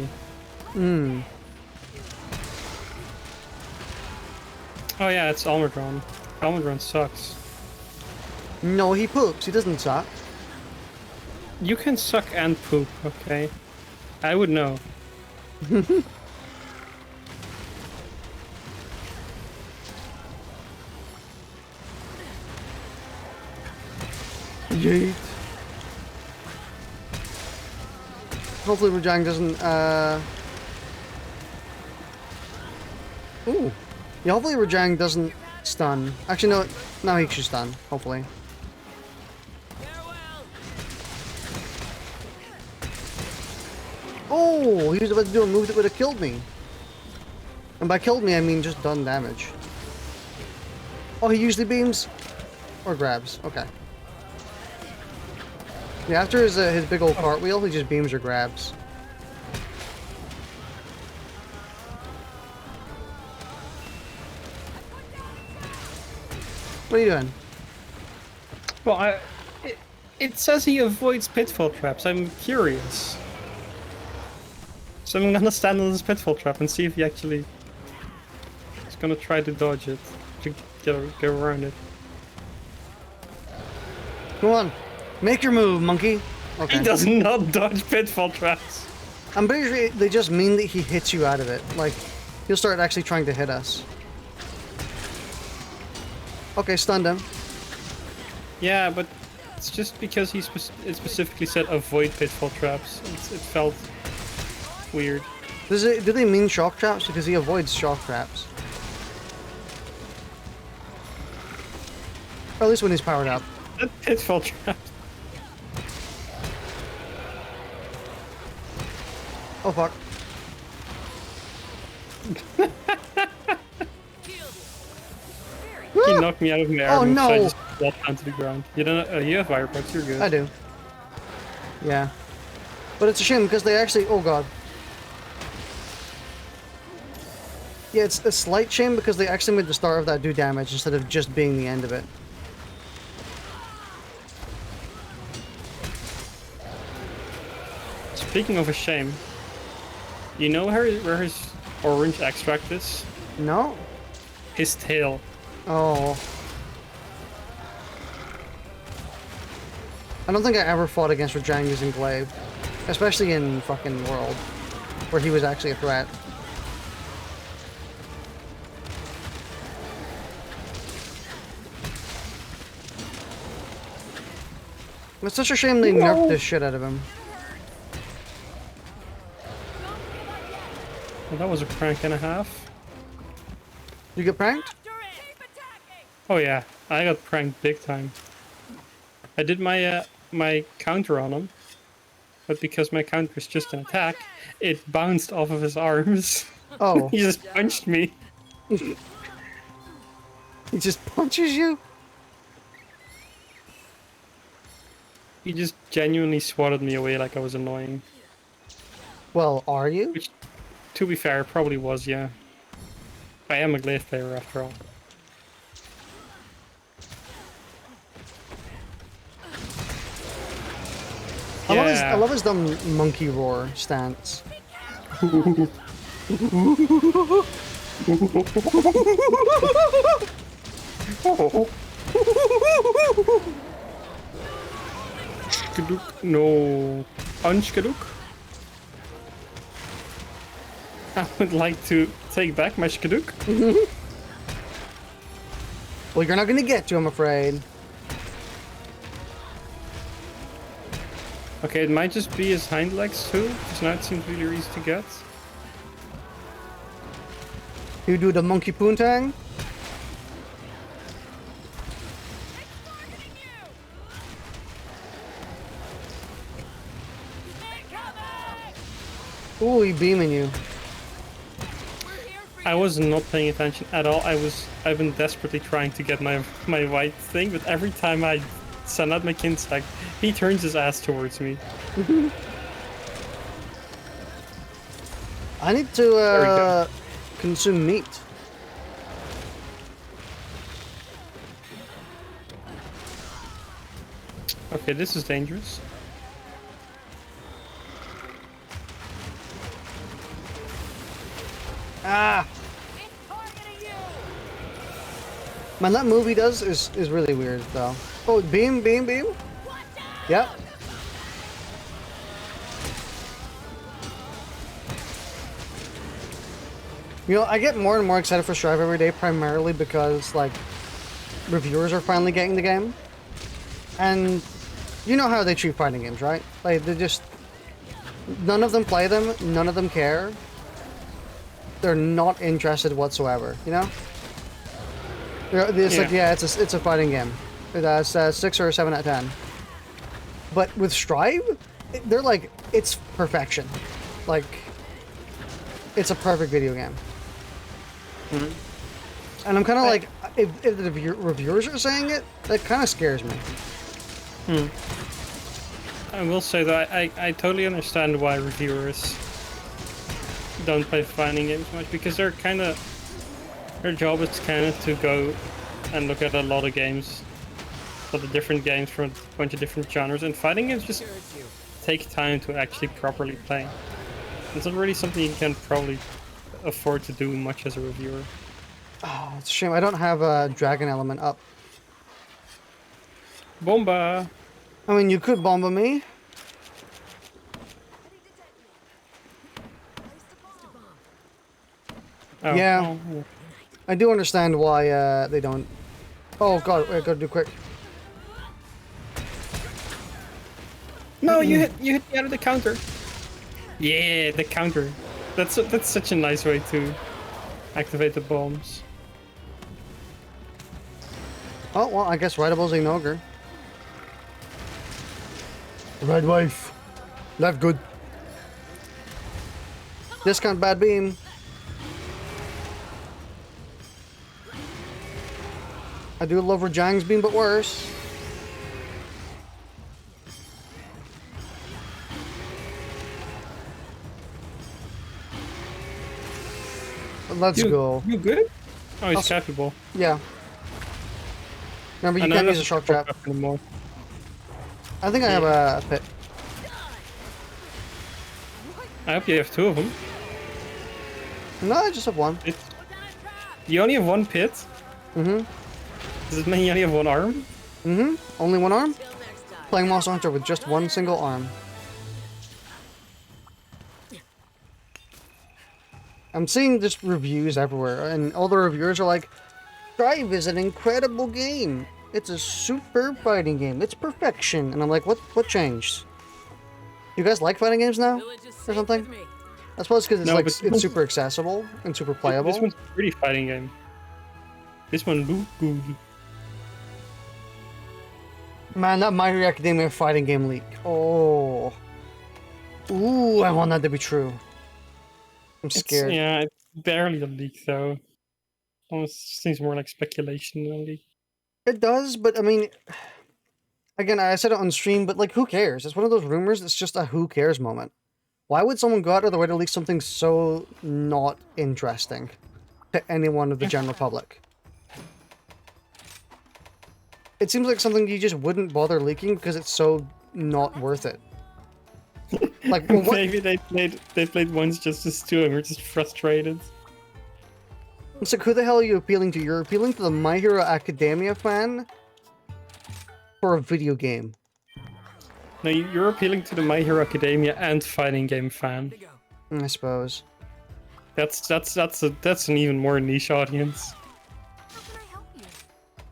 Oh yeah, it's Almudron. Almudron sucks. no, he poops. He doesn't suck. You can suck and poop, okay? I would know. Yeet. Hopefully Rajang doesn't, Ooh. Yeah, hopefully Rajang doesn't stun. Actually, no, no, he should stun, hopefully. Farewell. Oh, he was about to do a move that would have killed me. And by killed me, I mean just done damage. Oh, he usually beams? Or grabs, okay. Yeah, after his big old cartwheel, he just beams or grabs. What are you doing? Well, it says he avoids pitfall traps. I'm curious. So I'm gonna stand on this pitfall trap and see if he actually is gonna try to dodge it, to go around it. Come on. Make your move, monkey. Okay. He does not dodge pitfall traps. I'm pretty sure they just mean that he hits you out of it. Like, he'll start actually trying to hit us. Okay, stunned him. Yeah, but it's just because it specifically said avoid pitfall traps. It felt weird. Do they mean shock traps? Because he avoids shock traps. Or at least when he's powered up. That pitfall trap. Oh fuck. He knocked me out of my air Oh, move, so I no. just walked down to the ground. You don't. You have fire parts. You're good. I do. Yeah. But it's a shame because they actually... Oh god. Yeah, it's a slight shame because they actually made the start of that do damage instead of just being the end of it. Speaking of a shame, you know where his orange extract is? No? His tail. Oh. I don't think I ever fought against Rajang using Glaive. Especially in fucking World. Where he was actually a threat. It's such a shame they nerfed this shit out of him. Well, that was a prank and a half. You get pranked? After it. Keep attacking. Oh yeah, I got pranked big time. I did my my counter on him, but because my counter is just an attack, it bounced off of his arms. Oh, He just punched me. he just punches you? He just genuinely swatted me away like I was annoying. Well, are you? Which, to be fair, probably was, yeah. I am a glaive player after all. I love his dumb monkey roar stance. Shkadook, no. Unshkadook? I would like to take back my Shkadook. Well, you're not gonna get to, I'm afraid. Okay, it might just be his hind legs too, because now it seems really easy to get. You do the monkey poontang? Ooh, he beaming you. I was not paying attention at all. I've been desperately trying to get my white thing, but every time I send out my Kinstag, he turns his ass towards me. I need There we to go. consume meat. Okay, this is dangerous. Ah! It's targeting you. Man, that move he does is really weird though. Oh, beam, beam, beam. Yep. You know, I get more and more excited for Strive every day, primarily because like reviewers are finally getting the game, and you know how they treat fighting games, right? Like they just none of them play them, none of them care. They're not interested whatsoever, you know. It's like, yeah, it's a fighting game. That's 6 or 7 out of 10. But with Strive, they're like, it's perfection. Like, it's a perfect video game. And I'm kind of like, if the reviewers are saying it, that kind of scares me. I will say that I totally understand why reviewers don't play fighting games much, because they're kind of, their job is kind of to go and look at a lot of games, a lot of different games from a bunch of different genres, and fighting games just take time to actually properly play. It's not really something you can probably afford to do much as a reviewer. Oh, it's a shame I don't have a dragon element up. Bomba! I mean, you could bomba me. Oh, Yeah. oh, I do understand why they don't. Oh god, I gotta do quick. No, you hit me out of the counter. Yeah, the counter. That's such a nice way to activate the bombs. Oh well, I guess Rideable's an ogre. Right wife. Left good. Discount bad beam. I do love Rajang's beam, but worse. Let's go. You good? Oh, he's capable. Yeah. Remember, you can't use a shock trap. Anymore. I think I have a pit. I hope you have two of them. No, I just have one. You only have one pit? Mm-hmm. Does it mean you only have one arm? Mm-hmm. Only one arm? Playing Monster Hunter with just one single arm. I'm seeing just reviews everywhere, and all the reviewers are like, Strive is an incredible game. It's a super fighting game. It's perfection. And I'm like, what changed? You guys like fighting games now? Village is Or safe something? with me. I suppose because it's No, like but- it's super accessible and super playable. This one's a pretty fighting game. This one, good. Man, that My Hero Academia fighting game leak. Oh. Ooh, I want that to be true. I'm scared. Yeah, it's barely a leak though. Almost seems more like speculation than a leak. It does, but I mean, again, I said it on stream, but like, who cares? It's one of those rumors that's just a who cares moment. Why would someone go out of their way to leak something so not interesting to anyone of the general public? It seems like something you just wouldn't bother leaking because it's so not worth it. Like, well, what? Maybe they played Once Justice 2 and were just frustrated. It's like, who the hell are you appealing to? You're appealing to the My Hero Academia fan for a video game. No, you're appealing to the My Hero Academia and fighting game fan. I suppose. That's an even more niche audience. How can I help you?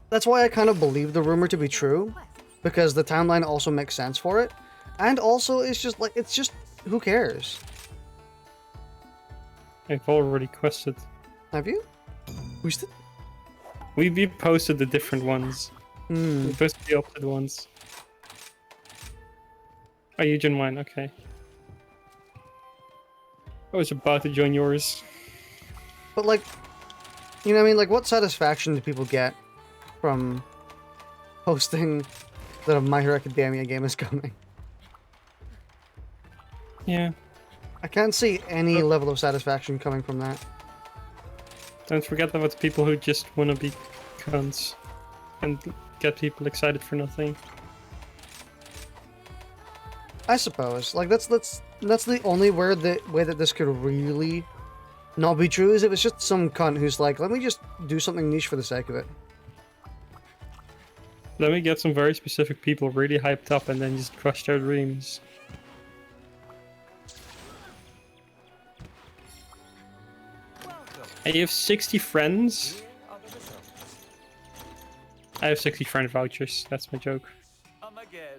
That's why I kind of believe the rumor to be true, because the timeline also makes sense for it. And also, it's just like, it's just, who cares? I've already quested. Have you? Who's the... We posted the different ones. We posted the opposite ones. Oh, you joined mine, okay. I was about to join yours. But like, you know what I mean? Like, what satisfaction do people get from posting that a My Hero Academia game is coming? Yeah. I can't see any level of satisfaction coming from that. Don't forget about the people who just want to be cunts and get people excited for nothing. I suppose. Like, that's the only way that this could really not be true, is if it's just some cunt who's like, let me just do something niche for the sake of it. Let me get some very specific people really hyped up and then just crush their dreams. And you have 60 friends? I have 60 friend vouchers, that's my joke. Come again.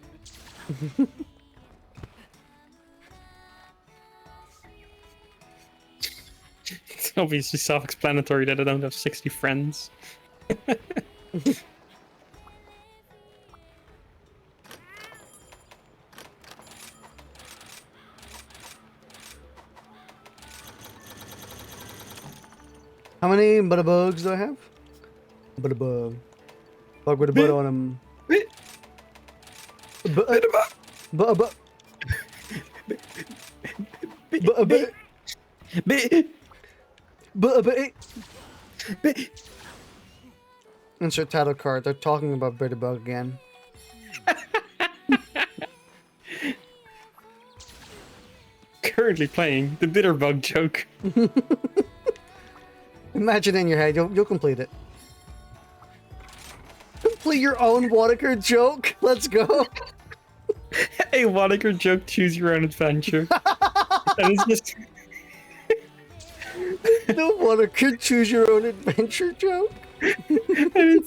It's obviously self-explanatory that I don't have 60 friends. How many bugs do I have? Bug. Bug with a butt on him. Insert title card. They're talking about Bitterbug again. Currently playing the Bitterbug joke. Imagine it in your head. You'll complete it. Complete your own Waddicker joke. Let's go. A Waddicker joke, choose your own adventure. And it's just The Waddicker choose your own adventure joke. and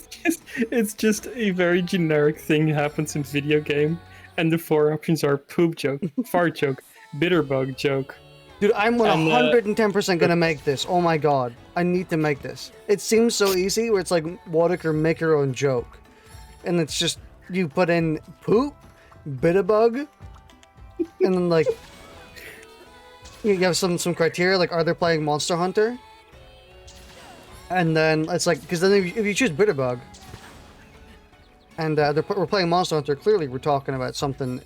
it's just a very generic thing that happens in video game, and the four options are poop joke, fart joke, bitterbug joke. Dude, I'm 110% gonna make this. Oh my god. I need to make this. It seems so easy where it's like, Waddicker, make your own joke. And it's just, you put in poop, bitterbug, and then like, you have some criteria, like, are they playing Monster Hunter? And then it's like, because then if you choose bitterbug, and we're playing Monster Hunter, clearly we're talking about something.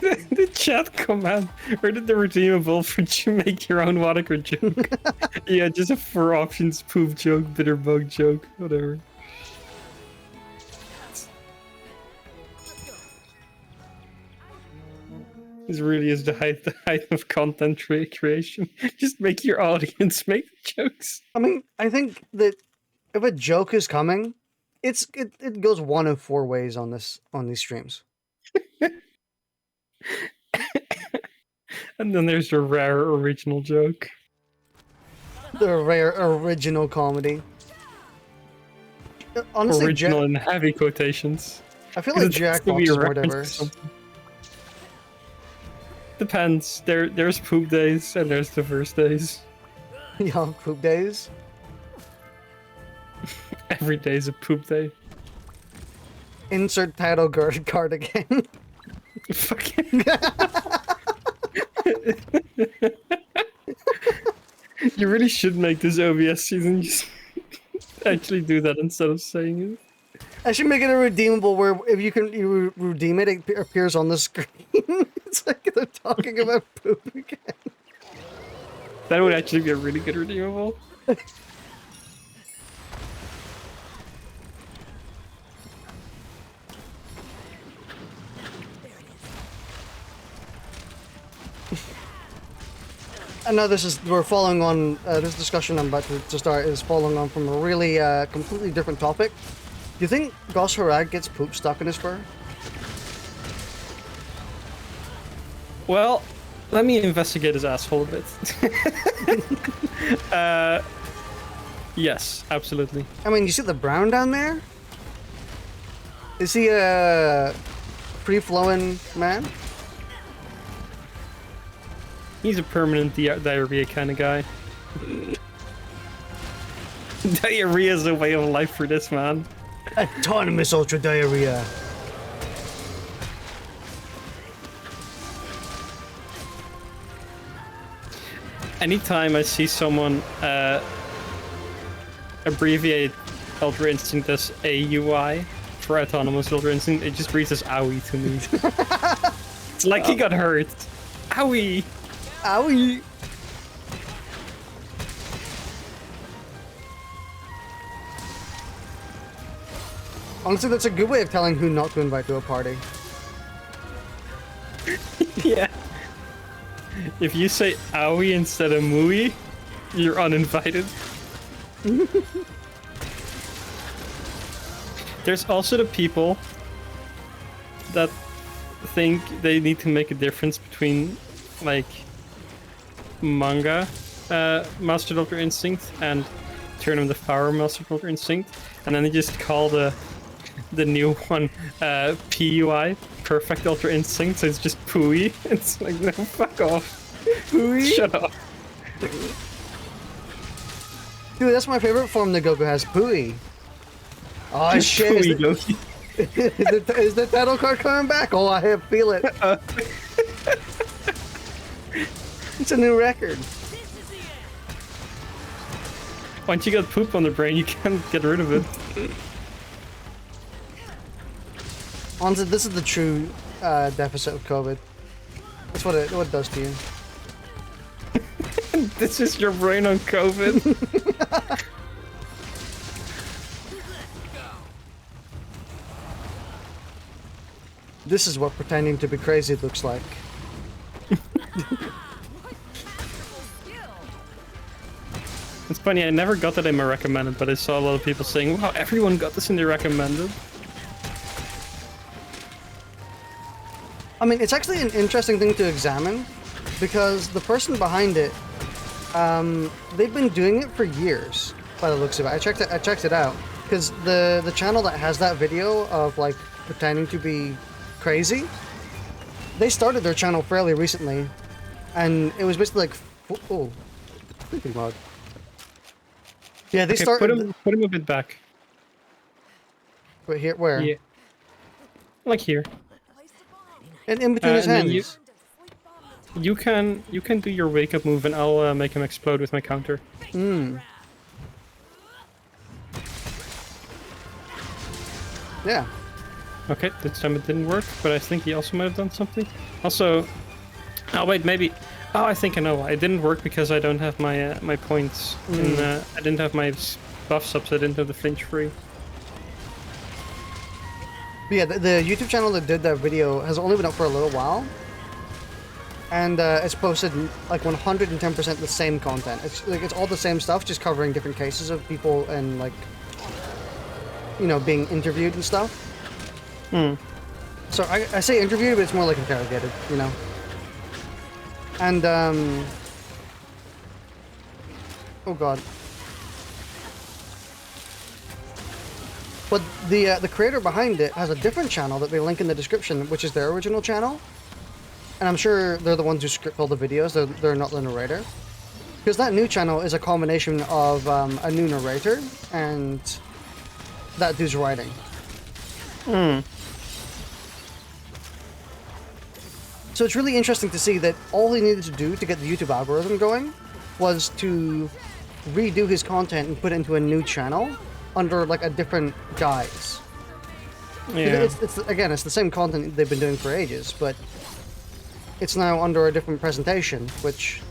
The chat command, or did the redeemable for you make your own Waddicker joke? Yeah, just have four options: poop joke, bitterbug joke, whatever. This really is the height of content creation. Just make your audience make jokes. I mean, I think that if a joke is coming, it goes one of four ways on these streams. And then there's the rare original joke. The rare original comedy. Honestly, Original in heavy quotations. I feel 'Cause like it tends to Jackbox be is a more reference to diverse. something. Depends. There's poop days and there's diverse days. Y'all poop days. Every day's a poop day. Insert title card again. Fucking. You really should make this OBS season just actually do that instead of saying it. I should make it a redeemable where if you redeem it, it appears on the screen. It's like they're talking about poop again. That would actually be a really good redeemable. I know we're following on, this discussion I'm about to start is following on from a really, completely different topic. Do you think Gos Harag gets poop stuck in his fur? Well, let me investigate his asshole a bit. Yes, absolutely. I mean, you see the brown down there? Is he a free-flowing man? He's a permanent diarrhea kind of guy. Diarrhea is a way of life for this man. Autonomous Ultra Diarrhea. Anytime I see someone abbreviate Ultra Instinct as AUI for Autonomous Ultra Instinct, it just reads as OWI to me. It's like he got hurt. OWI! Owie! Honestly, that's a good way of telling who not to invite to a party. Yeah. If you say owie instead of mooey, you're uninvited. There's also the people that think they need to make a difference between, like, manga Mastered Ultra Instinct and Tournament of Power Mastered Ultra Instinct, and then they just call the new one PUI, Perfect Ultra Instinct, so it's just Pooey. It's like, no, fuck off. Pooey? Shut up. Dude, that's my favorite form that Goku has, Pooey. Oh shit, Pooey, Goku. is the title card coming back? Oh, I feel it. It's a new record. Once you got poop on the brain, you can't get rid of it. Honestly, this is the true deficit of COVID. That's what it does to you. This is your brain on COVID. This is what pretending to be crazy looks like. It's funny, I never got that in my recommended, but I saw a lot of people saying, wow, everyone got this in their recommended. I mean, it's actually an interesting thing to examine because the person behind it, they've been doing it for years by the looks of it. I checked it out because the channel that has that video of like pretending to be crazy, they started their channel fairly recently, and it was basically like, oh, creepy mod. Yeah, they Okay, started. put him a bit back. Wait, here, where? Yeah. Like here. And in between his and then hands. You can do your wake up move and I'll make him explode with my counter. Hmm. Yeah. Okay, this time it didn't work, but I think he also might have done something. Also, oh wait, maybe. Oh, I think I know why. It didn't work because I don't have my my points. And, I didn't have my buffs up, so I didn't have the flinch free. But yeah, the YouTube channel that did that video has only been up for a little while. And it's posted like 110% the same content. It's like it's all the same stuff, just covering different cases of people and like, you know, being interviewed and stuff. Hmm. So I say interviewed, but it's more like interrogated, you know. And oh god. But the creator behind it has a different channel that they link in the description, which is their original channel. And I'm sure they're the ones who script all the videos. They're not the narrator. Because that new channel is a combination of a new narrator and that dude's writing. So it's really interesting to see that all he needed to do to get the YouTube algorithm going was to redo his content and put it into a new channel under like a different guise. Yeah. It's again, it's the same content they've been doing for ages, but it's now under a different presentation, which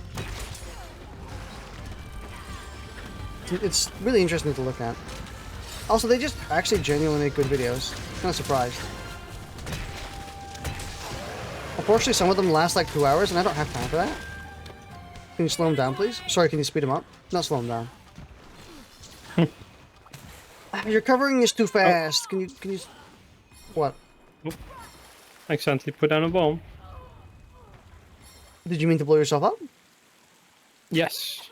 it's really interesting to look at. Also, they just actually genuinely make good videos. I'm not surprised. Unfortunately, some of them last like 2 hours, and I don't have time for that. Can you slow them down, please? Sorry, can you speed them up? Not slow them down. Your covering is too fast. Can you? What? Accidentally put down a bomb. Did you mean to blow yourself up? Yes.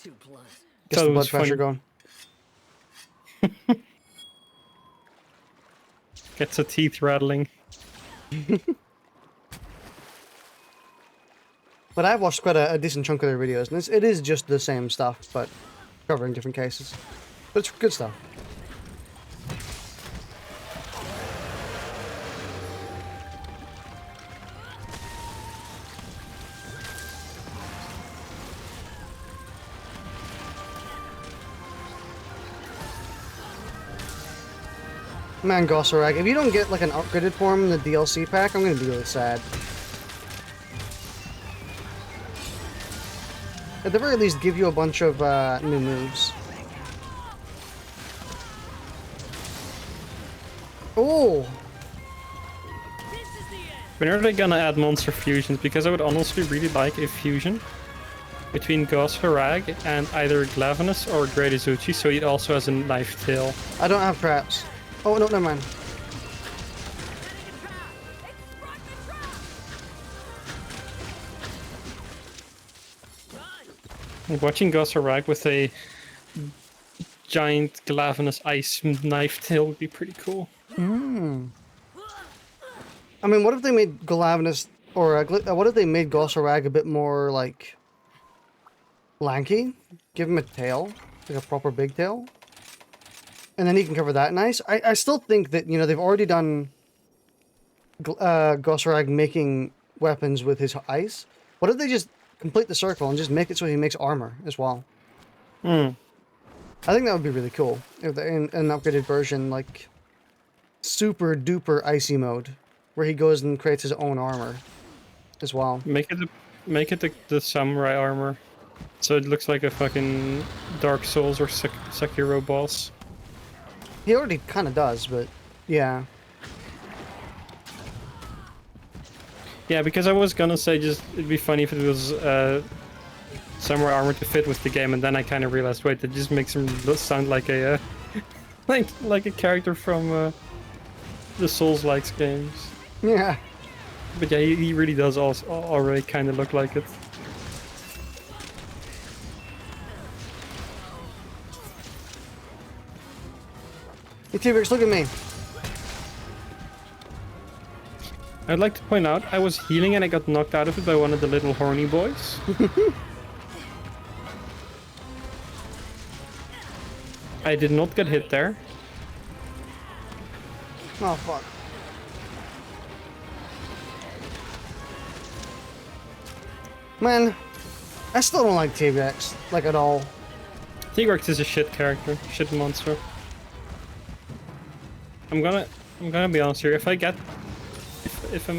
Too blunt. Gets So the it blood was pressure funny. going. Gets the teeth rattling. But I've watched quite a decent chunk of their videos, and it is just the same stuff, but covering different cases. But it's good stuff. Man, Gosserag, if you don't get like an upgraded form in the DLC pack, I'm gonna be really sad. At the very least, give you a bunch of new moves. Oh! This is the end. When are they gonna add monster fusions? Because I would honestly really like a fusion between Gosserag and either Glavenus or Great Izuchi, so it also has a knife tail. I don't have traps. Oh, no, never mind. Watching Gosserag with a giant Glavenus ice knife tail would be pretty cool. I mean, what if they made Glavenus, or what if they made Gosserag a bit more, like, lanky? Give him a tail, like a proper big tail. And then he can cover that nice. I still think that, you know, they've already done Gosserag making weapons with his ice. What if they just complete the circle and just make it so he makes armor as well? I think that would be really cool. If they're in an upgraded version, like super duper icy mode, where he goes and creates his own armor as well. Make it the samurai armor, so it looks like a fucking Dark Souls or Sekiro boss. He already kind of does, but yeah. Yeah, because I was gonna say just it'd be funny if it was samurai armor to fit with the game, and then I kind of realized, wait, that just makes him sound like a like a character from the Souls-likes games. Yeah. But yeah, he really does also already kind of look like it. Hey, T-Rex, look at me. I'd like to point out, I was healing and I got knocked out of it by one of the little horny boys. I did not get hit there. Oh, fuck. Man, I still don't like T-Rex, like at all. T-Rex is a shit character, shit monster. I'm gonna be honest here. If I'm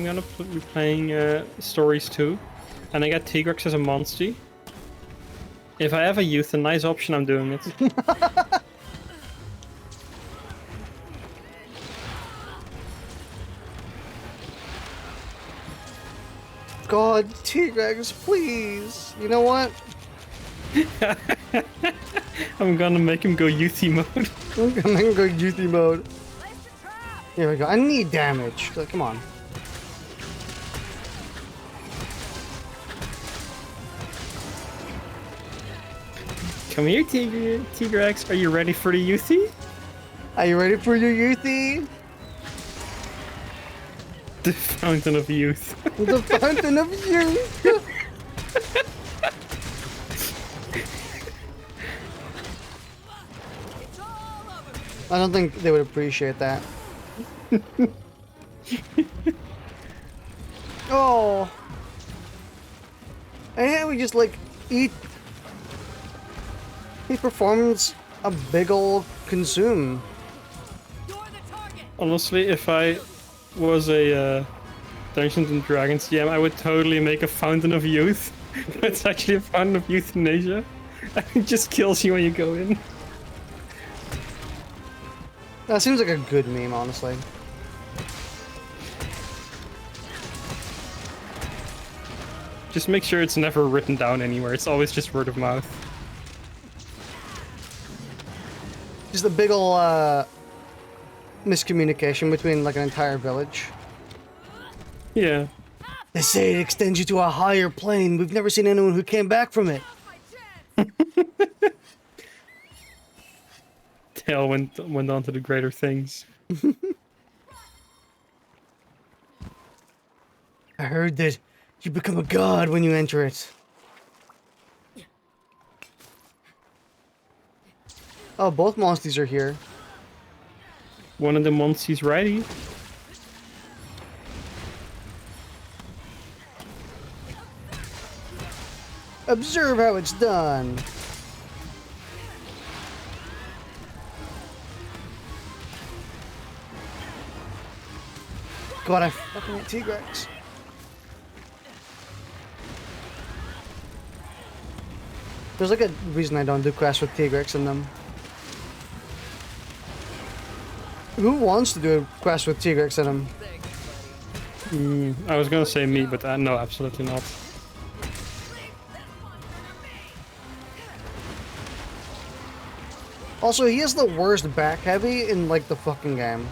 gonna be playing Stories 2, and I get T-Rex as a monster, if I have a euthanize option, I'm doing it. God, T-Rex, please. You know what? I'm gonna make him go Youthy mode. I'm gonna make him go duty mode. Place the trap. Here we go. I need damage. So, come on. Come here, T-Rex. Are you ready for the Youthy? Are you ready for your youthy? The fountain of youth. The fountain of youth. I don't think they would appreciate that. Oh. And we just like eat. He performs a big ol' consume. You're the target. Honestly, if I was a Dungeons and Dragons GM, I would totally make a fountain of youth. It's actually a fountain of euthanasia. It just kills you when you go in. That seems like a good meme, honestly. Just make sure it's never written down anywhere. It's always just word of mouth. Just a big ol' miscommunication between like an entire village. Yeah. They say it extends you to a higher plane. We've never seen anyone who came back from it. My chance. Tail went on to the greater things. I heard that you become a god when you enter it. Oh, both monsters are here. One of the monsters ready. Observe how it's done. God, I fucking hate T-Rex. There's like a reason I don't do quests with T-Rex in them. Who wants to do a quest with T-Rex in them? I was gonna say me, but no, absolutely not. Also, he is the worst back heavy in like the fucking game.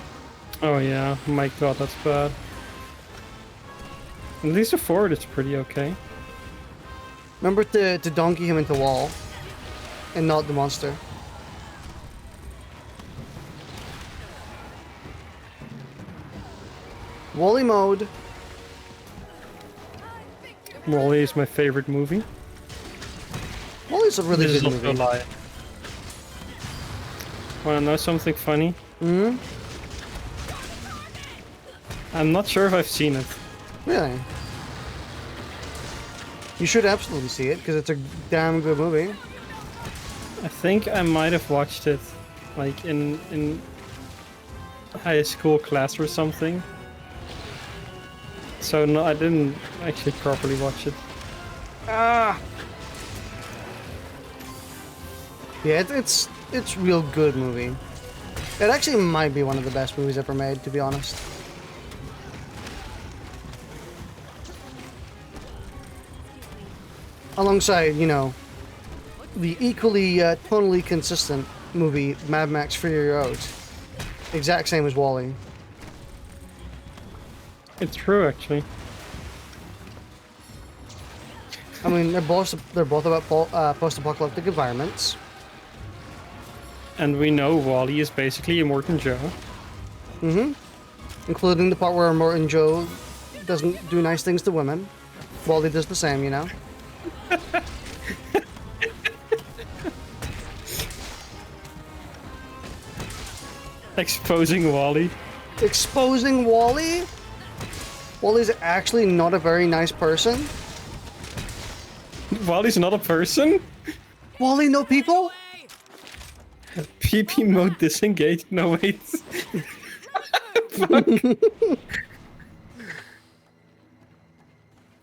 Oh yeah, my god, that's bad. At least the forward is pretty okay. Remember to donkey him into wall and not the monster. Wally mode. Wall-E is my favorite movie. Wally's a really This is good also a movie. lie. Wanna know something funny? Hmm? I'm not sure if I've seen it. Really? You should absolutely see it because it's a damn good movie. I think I might have watched it, like in high school class or something. So no, I didn't actually properly watch it. Ah. Yeah, it's real good movie. It actually might be one of the best movies ever made, to be honest. Alongside, you know, the equally tonally consistent movie Mad Max Fury Road. Exact same as Wall-E. It's true, actually. I mean, they're both about post-apocalyptic environments. And we know Wall-E is basically Immortan Joe. Mm-hmm. Including the part where Morton Joe doesn't do nice things to women. Wally does the same, you know? Exposing Wall-E. Exposing Wally? Wally's actually not a very nice person. Wall-E's not a person? Wally, no people? PP mode disengaged. No, wait. Fuck.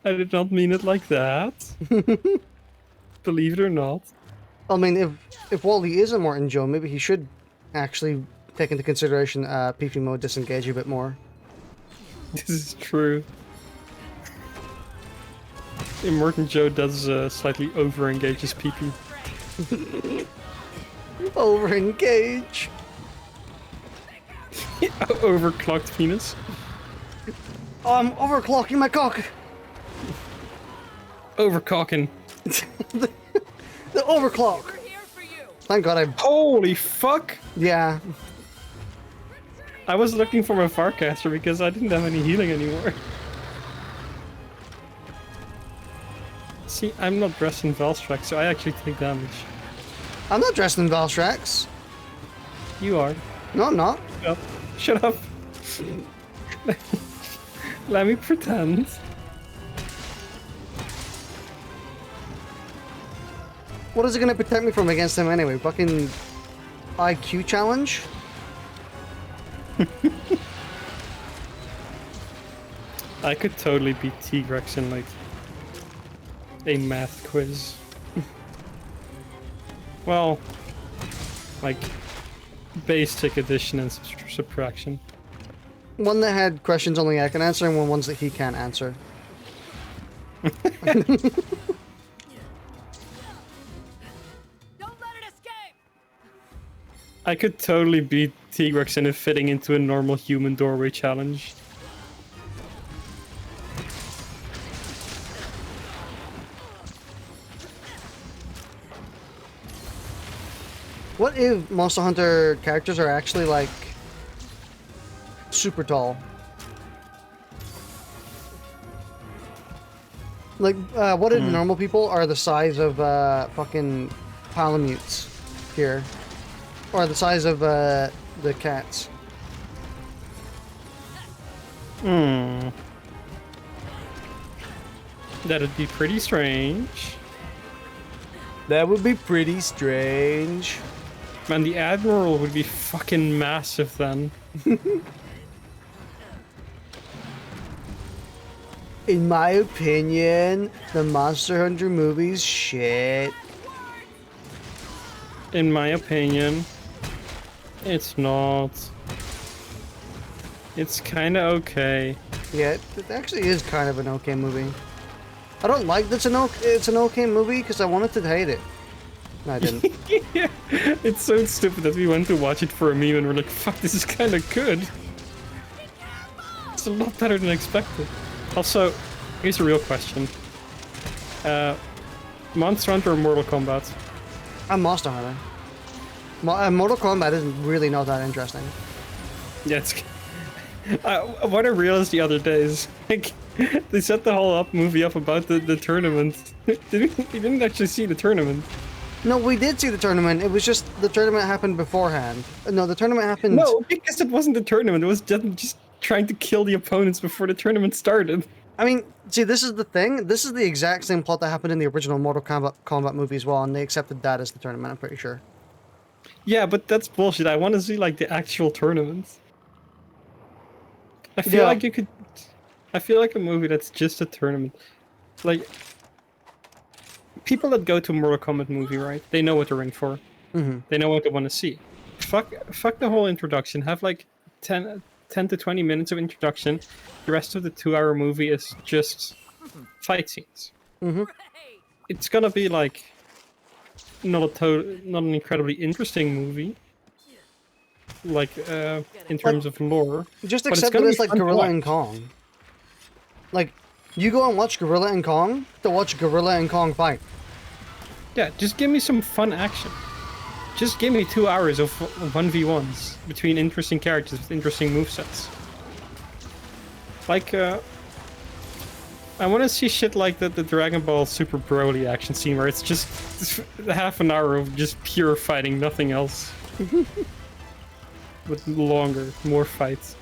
I did not mean it like that. Believe it or not. I mean, if Wally is a Morton Joe, maybe he should actually take into consideration PP mode disengage a bit more. This is true. Immortan Joe does slightly over-engage his PP. Over-engage. Overclocked penis. Oh, I'm overclocking my cock. Overcocking. The overclock. We're here for you. Thank God I... Holy fuck! Yeah. I was looking for my Farcaster because I didn't have any healing anymore. See, I'm not dressed in Valstrax, so I actually take damage. I'm not dressed in Valstrax. You are. No, I'm not. Shut up. Shut up. Let me pretend. What is it gonna protect me from against him anyway? Fucking IQ challenge? I could totally beat T-Rex in like a math quiz. Well, like basic addition and subtraction. One that had questions only I can answer and ones that he can't answer. Don't let it escape! I could totally beat T-Rex in a fitting into a normal human doorway challenge. What if Monster Hunter characters are actually like super tall? Like, what if normal people are the size of fucking Palamutes here? Or the size of the cats? Hmm. That'd be pretty strange. That would be pretty strange. Man, the Admiral would be fucking massive then. In my opinion, the Monster Hunter movies shit. In my opinion, it's not. It's kinda okay. Yeah, it actually is kind of an okay movie. I don't like that it's an okay movie because I wanted to hate it. No, I didn't. Yeah, it's so stupid that we went to watch it for a meme and we're like, fuck, this is kinda good. It's a lot better than expected. Also, here's a real question. Monster Hunter or Mortal Kombat? I'm Monster Hunter. Mortal Kombat isn't really not that interesting. Yeah, it's... what I realized the other day is, like, they set the whole movie up about the tournament. We didn't actually see the tournament. No, we did see the tournament. It was just the tournament happened beforehand. No, the tournament happened... No, because it wasn't the tournament. It was just trying to kill the opponents before the tournament started. I mean, see, this is the thing. This is the exact same plot that happened in the original Mortal Kombat movie as well, and they accepted that as the tournament, I'm pretty sure. Yeah, but that's bullshit. I want to see, like, the actual tournament. I feel like you could... I feel like a movie that's just a tournament. Like... People that go to a Mortal Kombat movie, right? They know what they're in for. Mm-hmm. They know what they want to see. Fuck the whole introduction. Have, like, 10 to 20 minutes of introduction. The rest of the 2-hour movie is just fight scenes. Mm-hmm. It's gonna be, like... Not an incredibly interesting movie. Like, in terms of lore. Just but it's accept that gonna it's be like fun to Gorilla watch. and Kong. Like, you go and watch Gorilla and Kong to watch Gorilla and Kong fight. Yeah, just give me some fun action. Just give me 2 hours of 1v1s between interesting characters with interesting movesets. Like, I want to see shit like the Dragon Ball Super Broly action scene where it's just half an hour of just pure fighting, nothing else. With longer, more fights.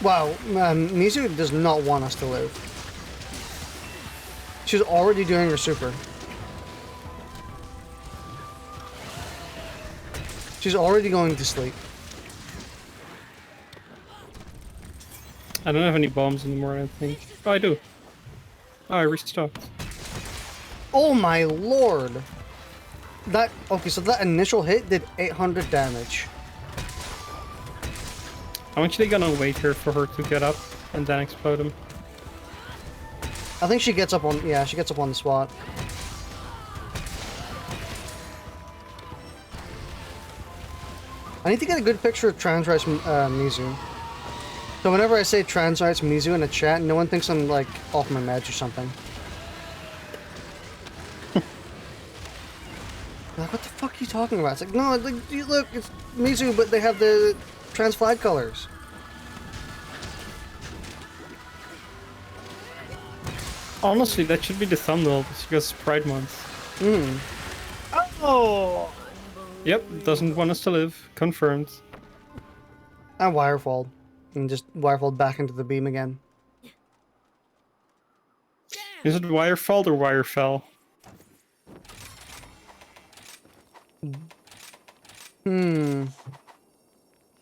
Wow, Mizu does not want us to live. She's already doing her super. She's already going to sleep. I don't have any bombs anymore, I don't think. Oh, I do. Oh, I restocked. Oh my lord! That, okay, so that initial hit did 800 damage. I'm actually gonna wait here for her to get up and then explode him. I think she gets up on, yeah, she gets up on the spot. I need to get a good picture of trans rights Mizu. So whenever I say trans rights Mizu in a chat, no one thinks I'm like off my meds or something. Like, what the fuck are you talking about? It's like, no, like, look, it's Mizu, but they have the trans flag colors. Honestly, that should be the thumbnail because it's Pride Month. Oh! Yep, doesn't want us to live. Confirmed. And wirefall. And just wirefall back into the beam again. Is it wire fault or wire fell?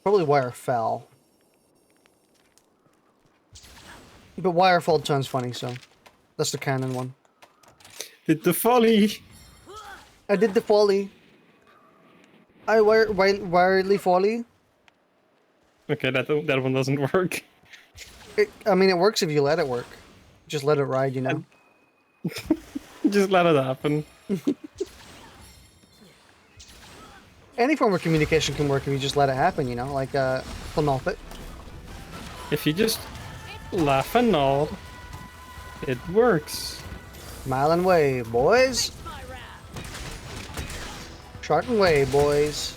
Probably wire fell. But wirefall sounds funny, so that's the canon one. Did the folly? I did the folly. I wirely folly. Okay, that one doesn't work. I mean, it works if you let it work. Just let it ride, you know. Just let it happen. Any form of communication can work if you just let it happen, you know, like it. If you just laugh and nod, it works. Mile and wave, boys. Short and wave, boys.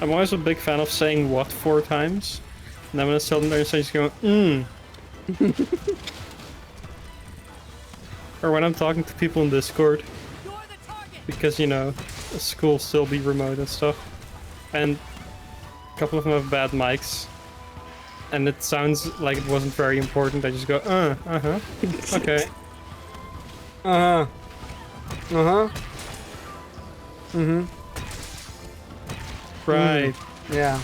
I'm always a big fan of saying what 4 times. And then when it's suddenly there, just going, Or when I'm talking to people in Discord. You're the target. Because, you know, school still be remote and stuff. And a couple of them have bad mics. And it sounds like it wasn't very important. I just go, uh-huh. Okay. Uh-huh. Uh-huh. Mm-hmm. Right. Yeah.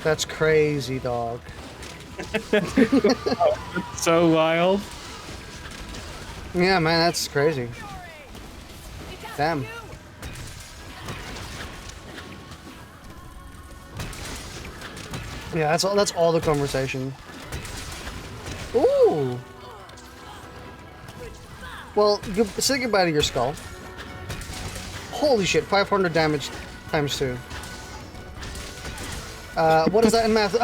That's crazy, dog. So wild. Yeah, man, that's crazy. Damn. Yeah, that's all the conversation. Ooh. Well, say goodbye to your skull. Holy shit, 500 damage times 2. What is that in math? It's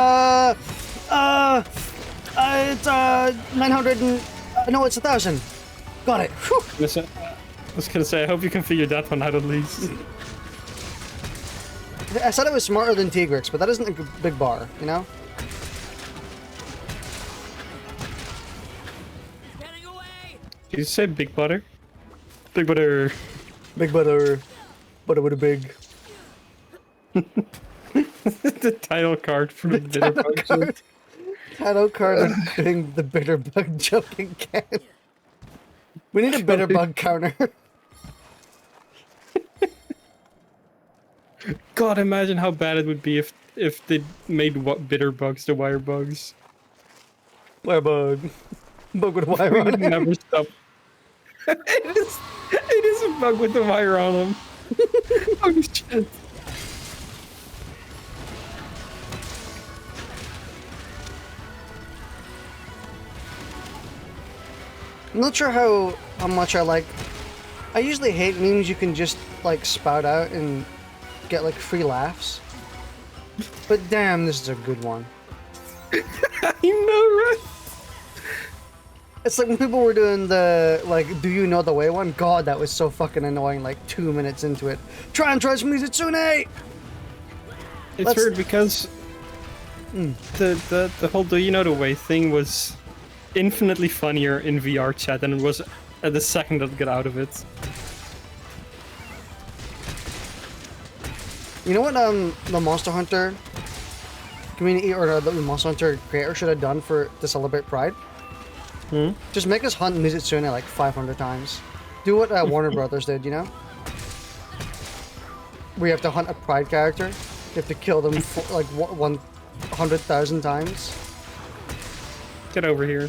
900 and... no, it's 1,000. Got it. Whew. Listen, I was gonna say, I hope you can figure that one out at least. I said it was smarter than Tigrix, but that isn't a big bar, you know? Getting away. Did you say big butter? Big butter. Big butter. Butter with a big. The title card for the bitter bug. Title card of doing the bitter bug joke again. We need a bitter bug counter. God, imagine how bad it would be if they made what bitter bugs the wire bugs. Wire bug. Bug with a wire We on would it. never stop. It is a bug with the wire on them. Oh shit. I'm not sure how much I like. I usually hate memes you can just like spout out and get like free laughs. But damn, this is a good one. I know, right? It's like when people were doing the like, do you know the way one? God, that was so fucking annoying. Like 2 minutes into it, try and trust me, Tsune. It's Let's- weird because the whole do you know the way thing was infinitely funnier in VR chat than it was at the second that got out of it. You know what the Monster Hunter community or the Monster Hunter creator should have done to celebrate Pride? Just make us hunt Mizutsune like 500 times. Do what Warner Brothers did, you know? Where you have to hunt a Pride character. You have to kill them like 100,000 times. Get over here.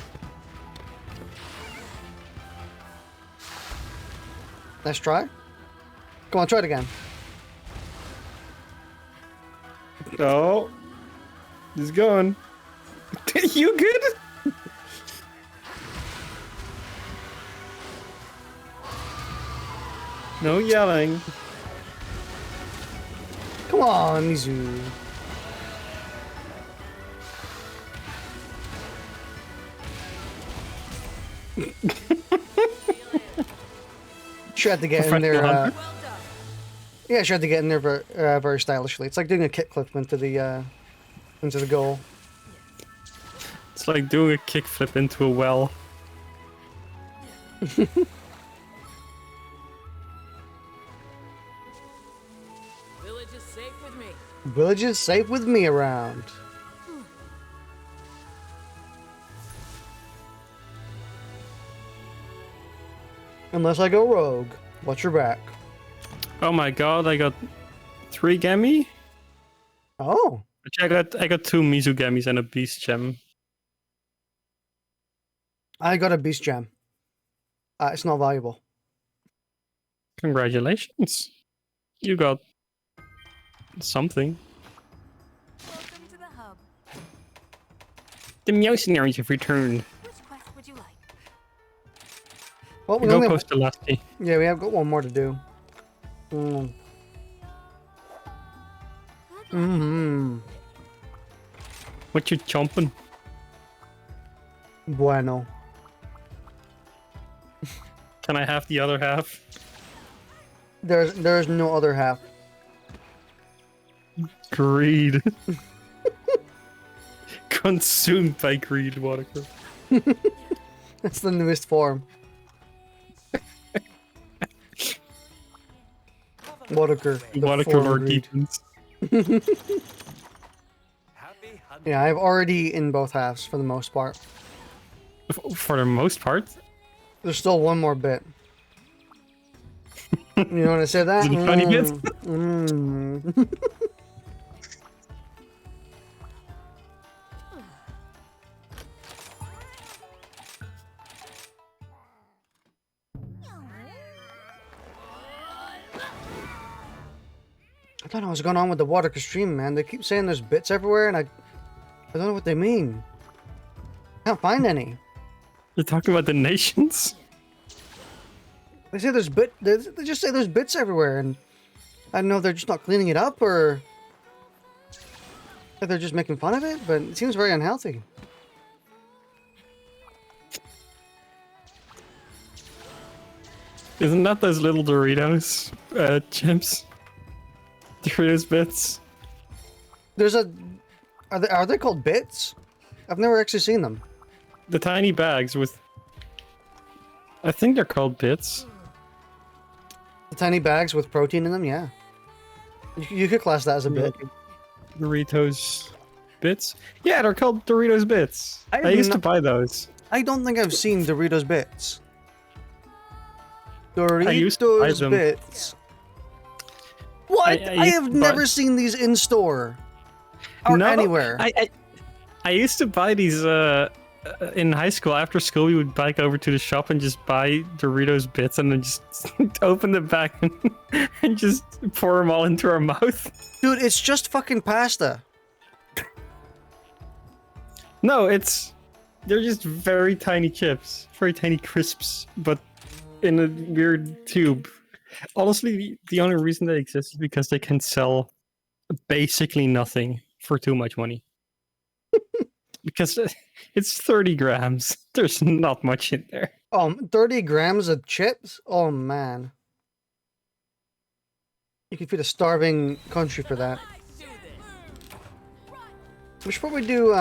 Let's try. Come on, try it again. Oh, he's going. You good? No yelling. Come on, Mizu. She had to get in there. Professional hunter. Well done. Yeah, she had to get in there very stylishly. It's like doing a kickflip into the goal. It's like doing a kickflip into a well. Village is safe with me. Village is safe with me around. Unless I go rogue. Watch your back. Oh my god, I got 3 Gemi? Oh. Actually, I got 2 Mizu Gemis and a Beast Gem. I got a beast gem. It's not valuable. Congratulations. You got something. Welcome to the hub. The mercenaries have returned. Which quest would you like? Well, we Go only have, post the last key. yeah, we have got one more to do. Good luck. Mm-hmm. What you chomping? Bueno. Can I have the other half? There's no other half. Greed. Consumed by greed, Waddicker. That's the newest form. Waddicker. the Waddicker form or of greed. demons. Yeah, I've already eaten both halves for the most part. For the most part. There's still one more bit. You want to say that? Is it a funny bit? Mm. I don't know what's going on with the Waddicker stream, man. They keep saying there's bits everywhere, and I don't know what they mean. Can't find any. You're talking about the nations? They say there's they just say there's bits everywhere, and I don't know if they're just not cleaning it up or if they're just making fun of it, but it seems very unhealthy. Isn't that those little Doritos chips? Doritos bits? There's a are they called bits? I've never actually seen them. The tiny bags with... I think they're called bits. The tiny bags with protein in them, yeah. You could class that as a bit. Doritos bits? Yeah, they're called Doritos bits. I I used to not- buy those. I don't think I've seen Doritos bits. used to buy Doritos them. bits. What? I I used have to buy- never seen these in store or anywhere. I used to buy these in high school. After school, we would bike over to the shop and just buy Doritos bits and then just open the bag and just pour them all into our mouth. Dude, it's just fucking pasta. No, they're just very tiny chips, very tiny crisps, but in a weird tube. Honestly, the only reason they exist is because they can sell basically nothing for too much money. Because it's 30 grams. There's not much in there. 30 grams of chips? Oh, man. You could feed a starving country for that. Let's do this. We should probably do,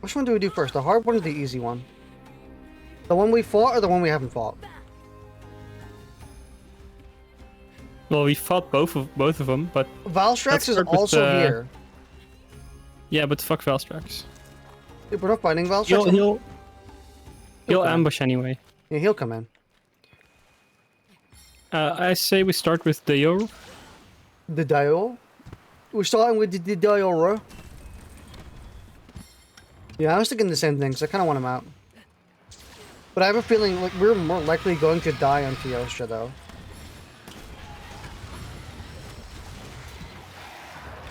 which one do we do first? The hard one or the easy one? The one we fought or the one we haven't fought? Well, we fought both of them, but Valstrax Let's is start with, also here. yeah, but fuck Velstrax. If we're not fighting Valstrax, He'll come. ambush anyway. yeah, he'll come in. I say we start with Dio. The Dio? We're starting with the Dio. Yeah, I was thinking the same thing, so I kind of want him out. But I have a feeling like we're more likely going to die on Teostra, though.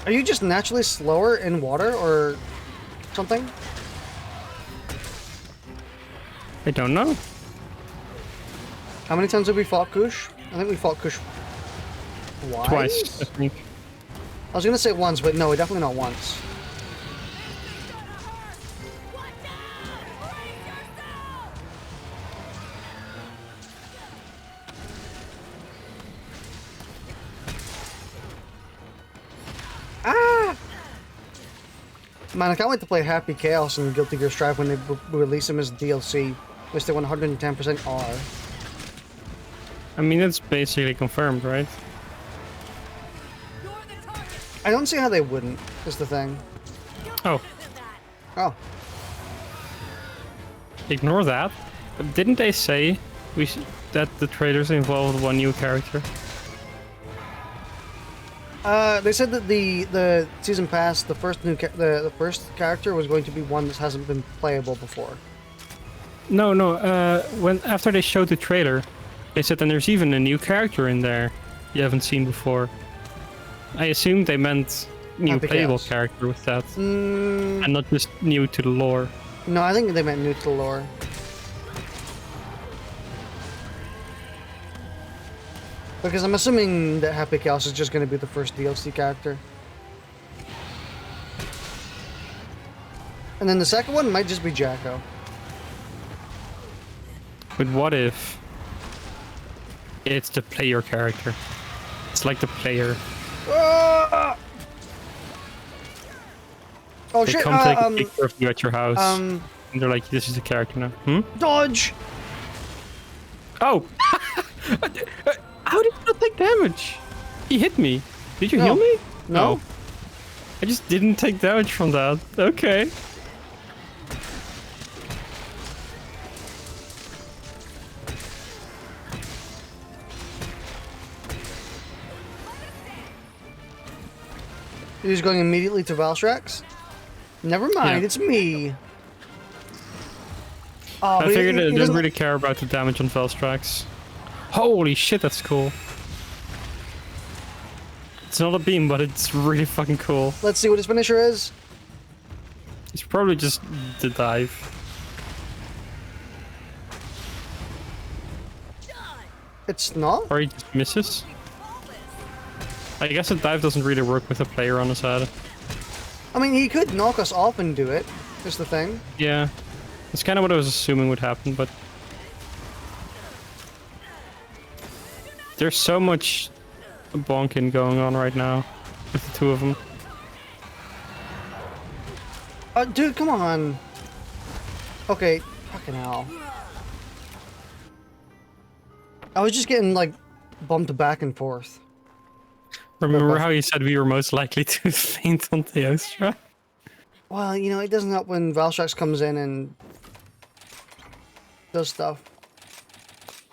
Are you just naturally slower in water or something? I don't know. How many times have we fought Kush? I think we fought Kush Twice, I think. I was gonna say once, but no, definitely not once. Man, I can't wait to play Happy Chaos and Guilty Gear Strive when they release them as DLC, which they 110% are. I mean, it's basically confirmed, right? You're the target. I don't see how they wouldn't, is the thing. Oh, Oh, ignore that. Didn't they say that the trailers involved one new character? they said that the season pass, the first the first character was going to be one that hasn't been playable before. No. When after they showed the trailer, they said, and there's even a new character in there you haven't seen before. I assumed they meant new Happy playable Chaos. character with that, and not just new to the lore. No, I think they meant new to the lore. Because I'm assuming that Happy Chaos is just going to be the first DLC character. And then the second one might just be Jacko. But what if it's the player character? It's like the player. Ah! Oh They shit, come take a picture of you at your house, and they're like, this is the character now. dodge! Oh! How did you not take damage? He hit me. Did you No. heal me? No. I just didn't take damage from that. Okay. You're just going immediately to Valstrax? Never mind, Yeah. it's me. Oh, I but he- figured he I didn't doesn't- really care about the damage on Velstrax. Holy shit, that's cool. It's not a beam, but it's really fucking cool. Let's see what his finisher is. It's probably just the dive. It's not? Or he just misses. I guess the dive doesn't really work with a player on his head. I mean, he could knock us off and do it, is the thing. Yeah. That's kind of what I was assuming would happen, but... There's so much bonking going on right now with the two of them. Dude, come on. Okay, fucking hell. I was just getting, like, bumped back and forth. Remember how you said we were most likely to faint on Theostra? Well, you know, it doesn't help when Valstrax comes in and does stuff.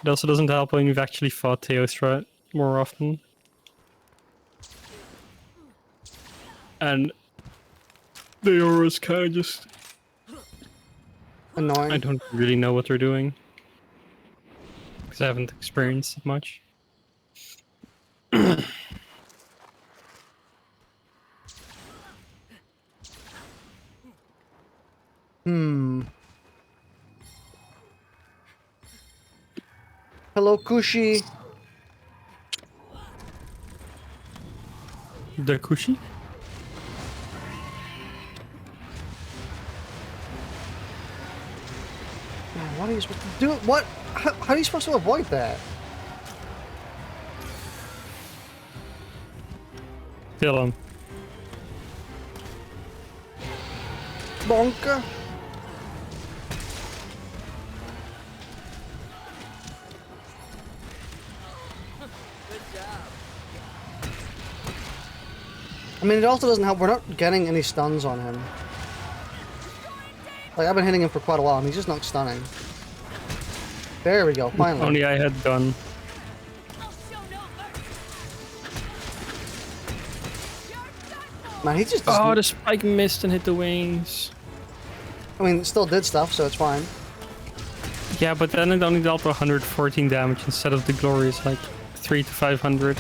It also doesn't help when you've actually fought Theostra more often. And the auras kind of just... Annoying. I don't really know what they're doing. Because I haven't experienced it much. Hello, Kushi. The Kushi? Man, what are you supposed to do? What? How are you supposed to avoid that? Kill him. Bonka. I mean, it also doesn't help. We're not getting any stuns on him. Like, I've been hitting him for quite a while, and he's just not stunning. There we go, finally. Only I had gun. I'll show no mercy. You're done for. Man, he just Oh, doesn't... the spike missed and hit the wings. I mean, it still did stuff, so it's fine. Yeah, but then it only dealt 114 damage instead of the glorious like 300 to 500.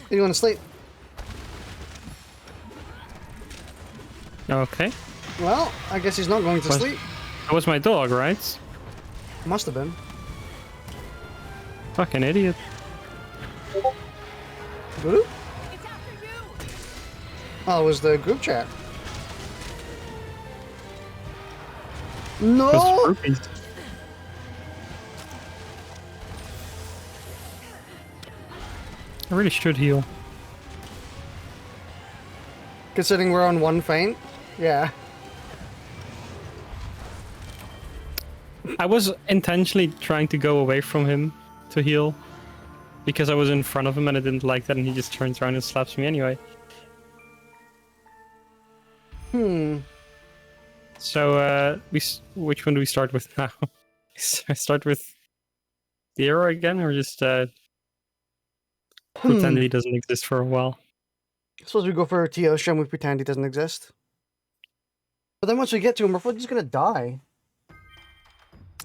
You want to sleep? Okay. Well, I guess he's not going to Was- sleep. That was my dog, right? Must have been. Fucking idiot. Voodoo? It's after you. Oh, it was the group chat. No! Was rupees. I really should heal. Considering we're on one feint? Yeah. I was intentionally trying to go away from him to heal. Because I was in front of him and I didn't like that, and he just turns around and slaps me anyway. So, which one do we start with now? I start with the arrow again, or just pretend he doesn't exist for a while? Suppose we go for a TO stream, we pretend he doesn't exist. But then once we get to him, we're probably just gonna die.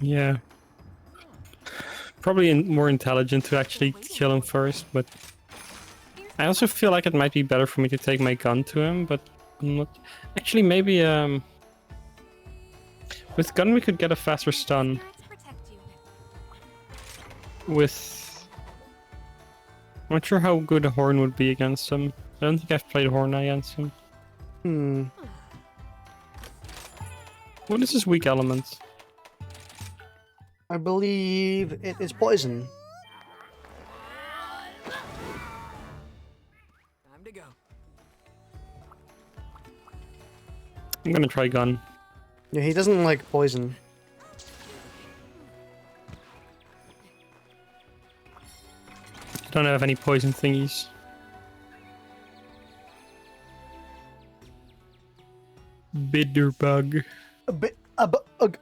Yeah. Probably more intelligent to actually kill him first, but I also feel like it might be better for me to take my gun to him, but I'm not... Actually, maybe, with gun we could get a faster stun. With... I'm not sure how good a horn would be against him. I don't think I've played horn against him. What is his weak element? I believe it is poison. Time to go. I'm gonna try gun. Yeah, he doesn't like poison. I don't have any poison thingies. Bitter bug. A bit, a bu- a g-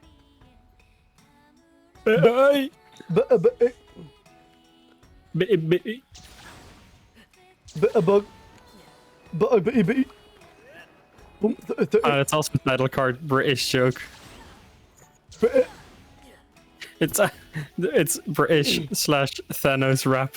Bye. bu- a bu- a- bu- a bug. Bu- a bu- a bu- Boom, It's also a title card British joke. It's British / Thanos rap.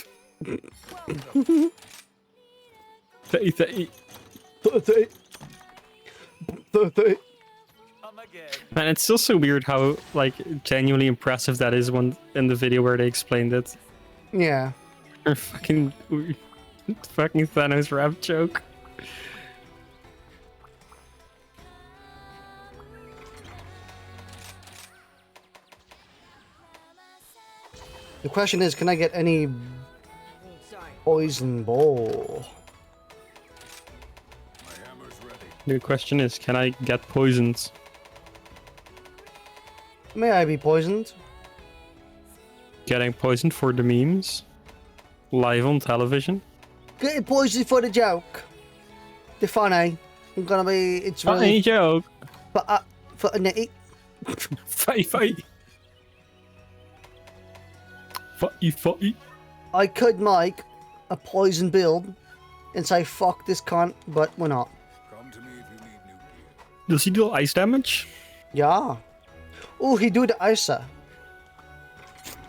Man, it's still so weird how like genuinely impressive that is when in the video where they explained it. Yeah. Or fucking Thanos rap joke. The question is, can I get any poison ball? My hammer's ready. The question is, can I get poisoned? May I be poisoned? Getting poisoned for the memes? Live on television? Getting poisoned for the joke. The funny. I'm gonna be. It's Funny really. joke. For a nitty. Fight. Fight. I could make a poison build and say fuck this cunt, but we're not. Come to me if you need new gear. Does he do ice damage? Yeah. Oh, he do the icer.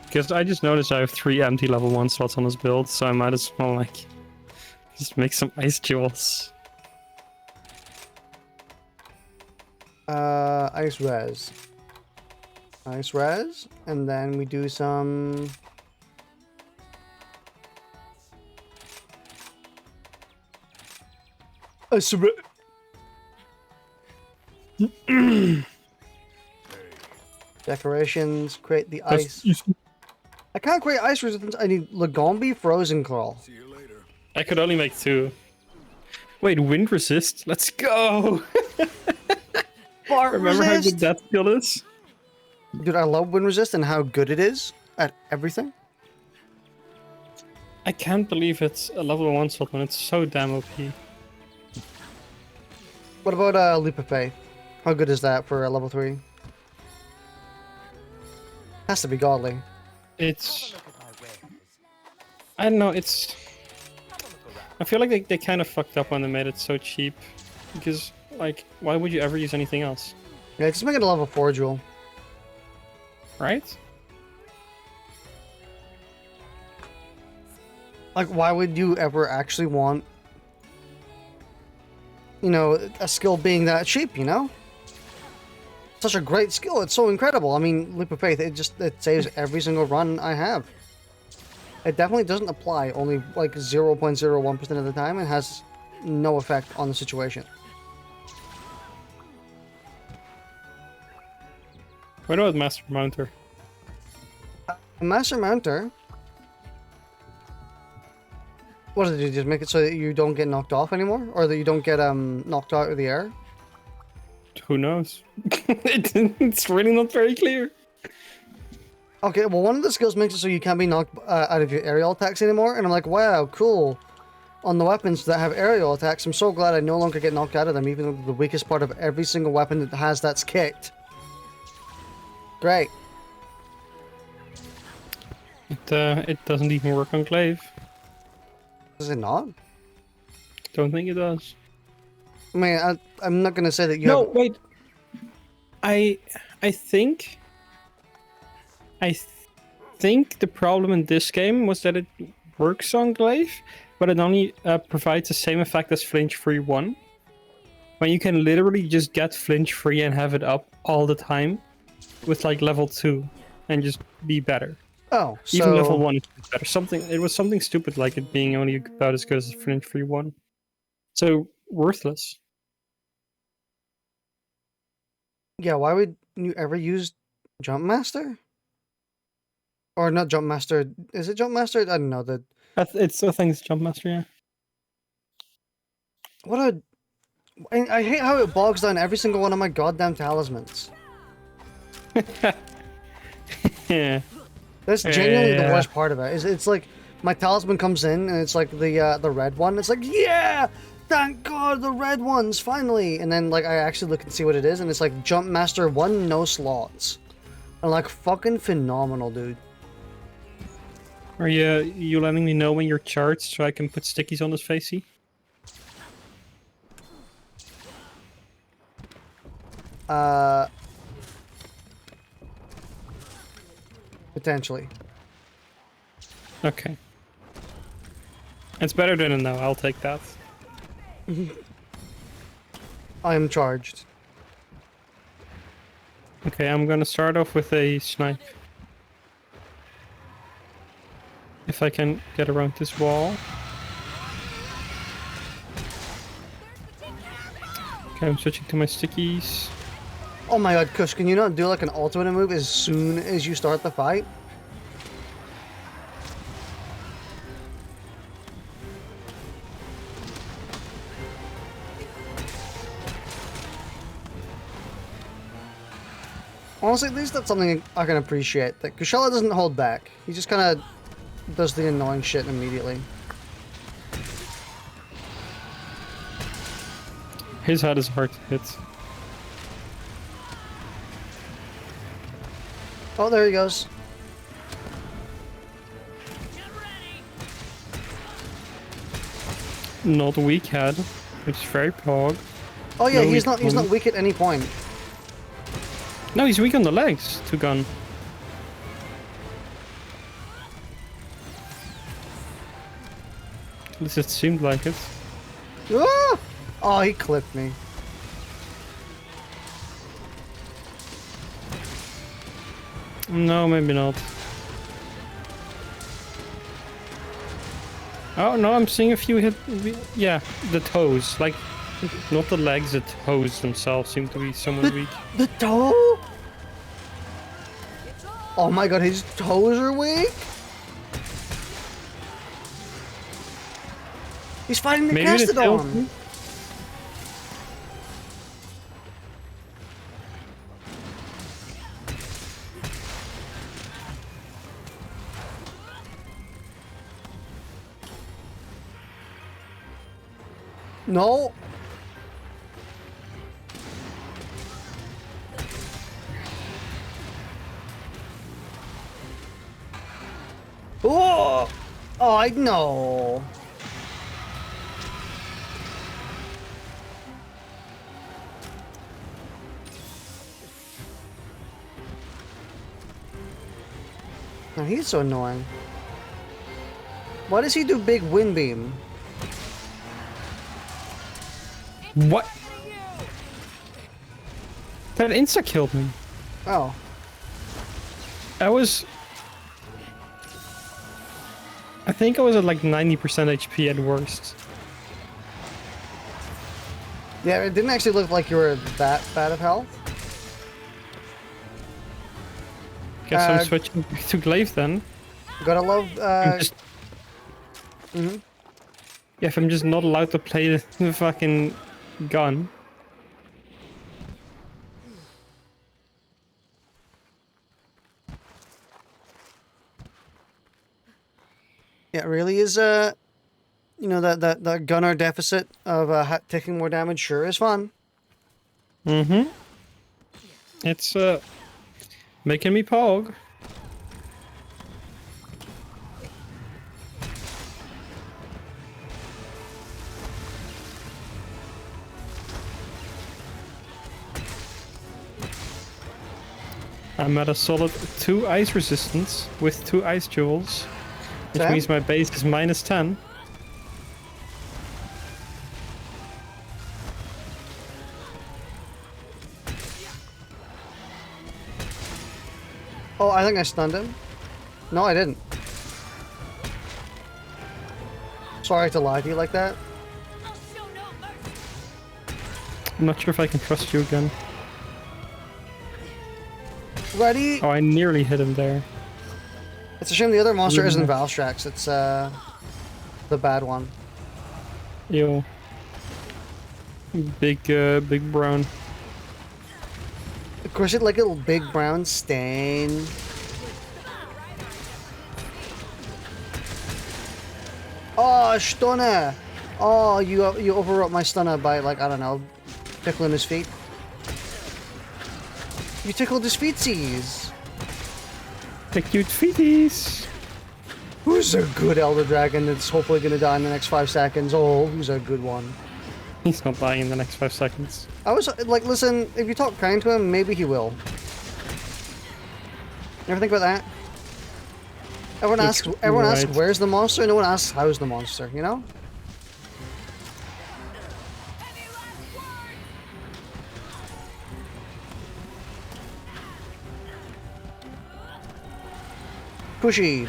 Because I just noticed I have 3 empty level 1 slots on his build, so I might as well like just make some ice jewels. Ice res. Ice res, and then we do some. Ice res. Decorations, create the ice. I can't create ice resistance. I need Lagombi Frozen Crawl. See you later. I could only make 2. Wait, wind resist? Let's go! Fart Remember how resist? good that skill is? Dude, I love wind resist and how good it is at everything. I can't believe it's a level 1 slot when it's so damn OP. What about Leap of Faith? How good is that for a level 3? Has to be godly. It's... I don't know, it's... I feel like they kind of fucked up when they made it so cheap. Because, like, why would you ever use anything else? Yeah, just make it a level 4 jewel. Right? Like, why would you ever actually want, you know, a skill being that cheap, you know? Such a great skill, it's so incredible. I mean, Leap of Faith, it saves every single run I have. It definitely doesn't apply only like 0.01% of the time and has no effect on the situation. What about Master Mounter? Master Mounter What did you just make it so that you don't get knocked off anymore, or that you don't get knocked out of the air? Who knows? It's really not very clear. Okay, well, one of the skills makes it so you can't be knocked out of your aerial attacks anymore, and I'm like, wow, cool. On the weapons that have aerial attacks, I'm so glad I no longer get knocked out of them, even though the weakest part of every single weapon that has that's kicked. Great. It doesn't even work on Glaive. Does it not? Don't think it does. I mean, I'm not gonna say that you No, have... wait. I think the problem in this game was that it works on Glaive, but it only provides the same effect as Flinch Free 1. When you can literally just get Flinch Free and have it up all the time with like level 2 and just be better. Oh, so... Even level 1 is better. It was something stupid like it being only about as good as Flinch Free 1. So, worthless. Yeah, why would you ever use Jump Master? Or not Jump Master, is it Jump Master? I don't know. I think it's Jump Master, yeah. What a... I hate how it bogs down every single one of my goddamn talismans. Yeah. That's genuinely the Yeah. worst part of it. It's like my talisman comes in and it's like the red one. It's like, yeah, thank God the red ones finally. And then like I actually look and see what it is, and it's like Jump Master 1, no slots. I'm like, fucking phenomenal, dude. Are you letting me know when you're charged so I can put stickies on his facey? Potentially. Okay. It's better than a no, I'll take that. I am charged. Okay, I'm gonna start off with a snipe. If I can get around this wall. Okay, I'm switching to my stickies. Oh my god, Kush, can you not do like an ultimate move as soon as you start the fight? Honestly, at least that's something I can appreciate. That Kushella doesn't hold back. He just kind of does the annoying shit immediately. His head is hard to hit. Oh, there he goes. Not weak head, which is very pog. Oh yeah, No he's weak not weak at any point. No, he's weak on the legs to gun. At least it seemed like it. Ah! Oh, he clipped me. No, maybe not. Oh no, I'm seeing a few hit. Yeah, the toes. Like, not the legs, the toes themselves seem to be somewhat weak. The toe? Oh my god, his toes are weak? He's fighting the Maybe the tail Castodon. too? No. Oh! Oh, I know. Oh, he's so annoying. Why does he do big wind beam? What? That insta killed me. Oh. I think I was at like 90% HP at worst. Yeah, it didn't actually look like you were that bad of health. Guess I'm switching to Glaive then. Gotta love, I'm just- Yeah, if I'm just not allowed to play the fucking gun. Yeah, it really is, you know, that gunner deficit of taking more damage sure is fun. Mm-hmm. It's, making me pog. I'm at a solid 2 ice resistance with 2 ice jewels, which 10? means my base is -10. Oh, I think I stunned him. No, I didn't. Sorry to lie to you like that. I'll show no mercy. I'm not sure if I can trust you again. Ready? Oh, I nearly hit him there. It's a shame the other monster Yeah. isn't Valstrax. It's the bad one. Ew. Big brown. Of course, it like a little big brown stain. Oh, stunner! Oh, you overwrought my stunner by like I don't know, tickling his feet. You tickled his feetsies. The cute feeties. Who's a good Elder Dragon that's hopefully gonna die in the next 5 seconds? Oh, who's a good one? He's not dying in the next 5 seconds. I was like, listen, if you talk kind to him, maybe he will. You ever think about that? Everyone asks, right. where's the monster? No one asks, how's the monster, you know? Pushy.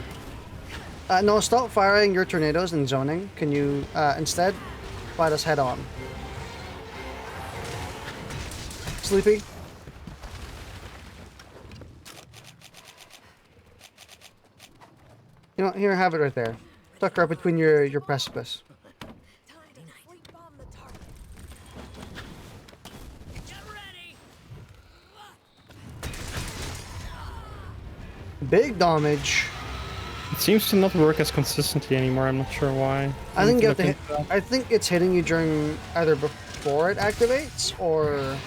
No, stop firing your tornadoes and zoning. Can you instead fight us head on? Sleepy? You know, here, have it right there. Tuck her up between your precipice. Get ready. Big damage. It seems to not work as consistently anymore. I'm not sure why. I think need you have to look hit. into that. I think it's hitting you during either before it activates or.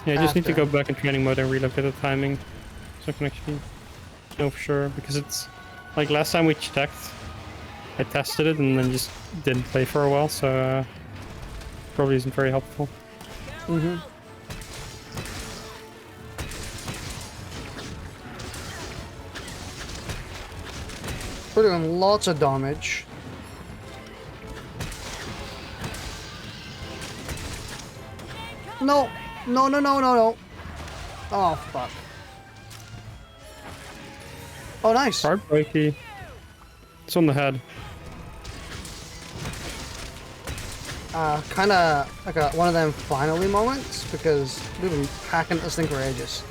Yeah, I just need to after. go back in training mode and relook at the timing, so I can actually know for sure. Because it's like last time we checked, I tested it and then just didn't play for a while, so probably isn't very helpful. Mm-hmm. We're doing lots of damage. No, no, no, no, no, no. Oh fuck. Oh, nice. Heartbreaky. It's on the head. Kind of like one of them finally moments because we've been hacking at this thing for ages.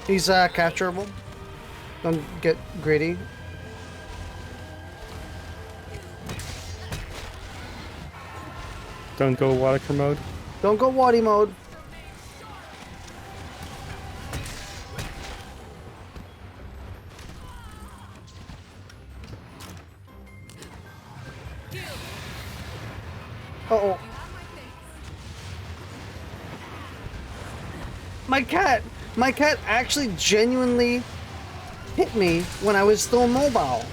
He's capturable. Don't get greedy. Don't go Waddicker mode. Don't go Waddy mode. Uh-oh. My cat actually genuinely hit me when I was still mobile.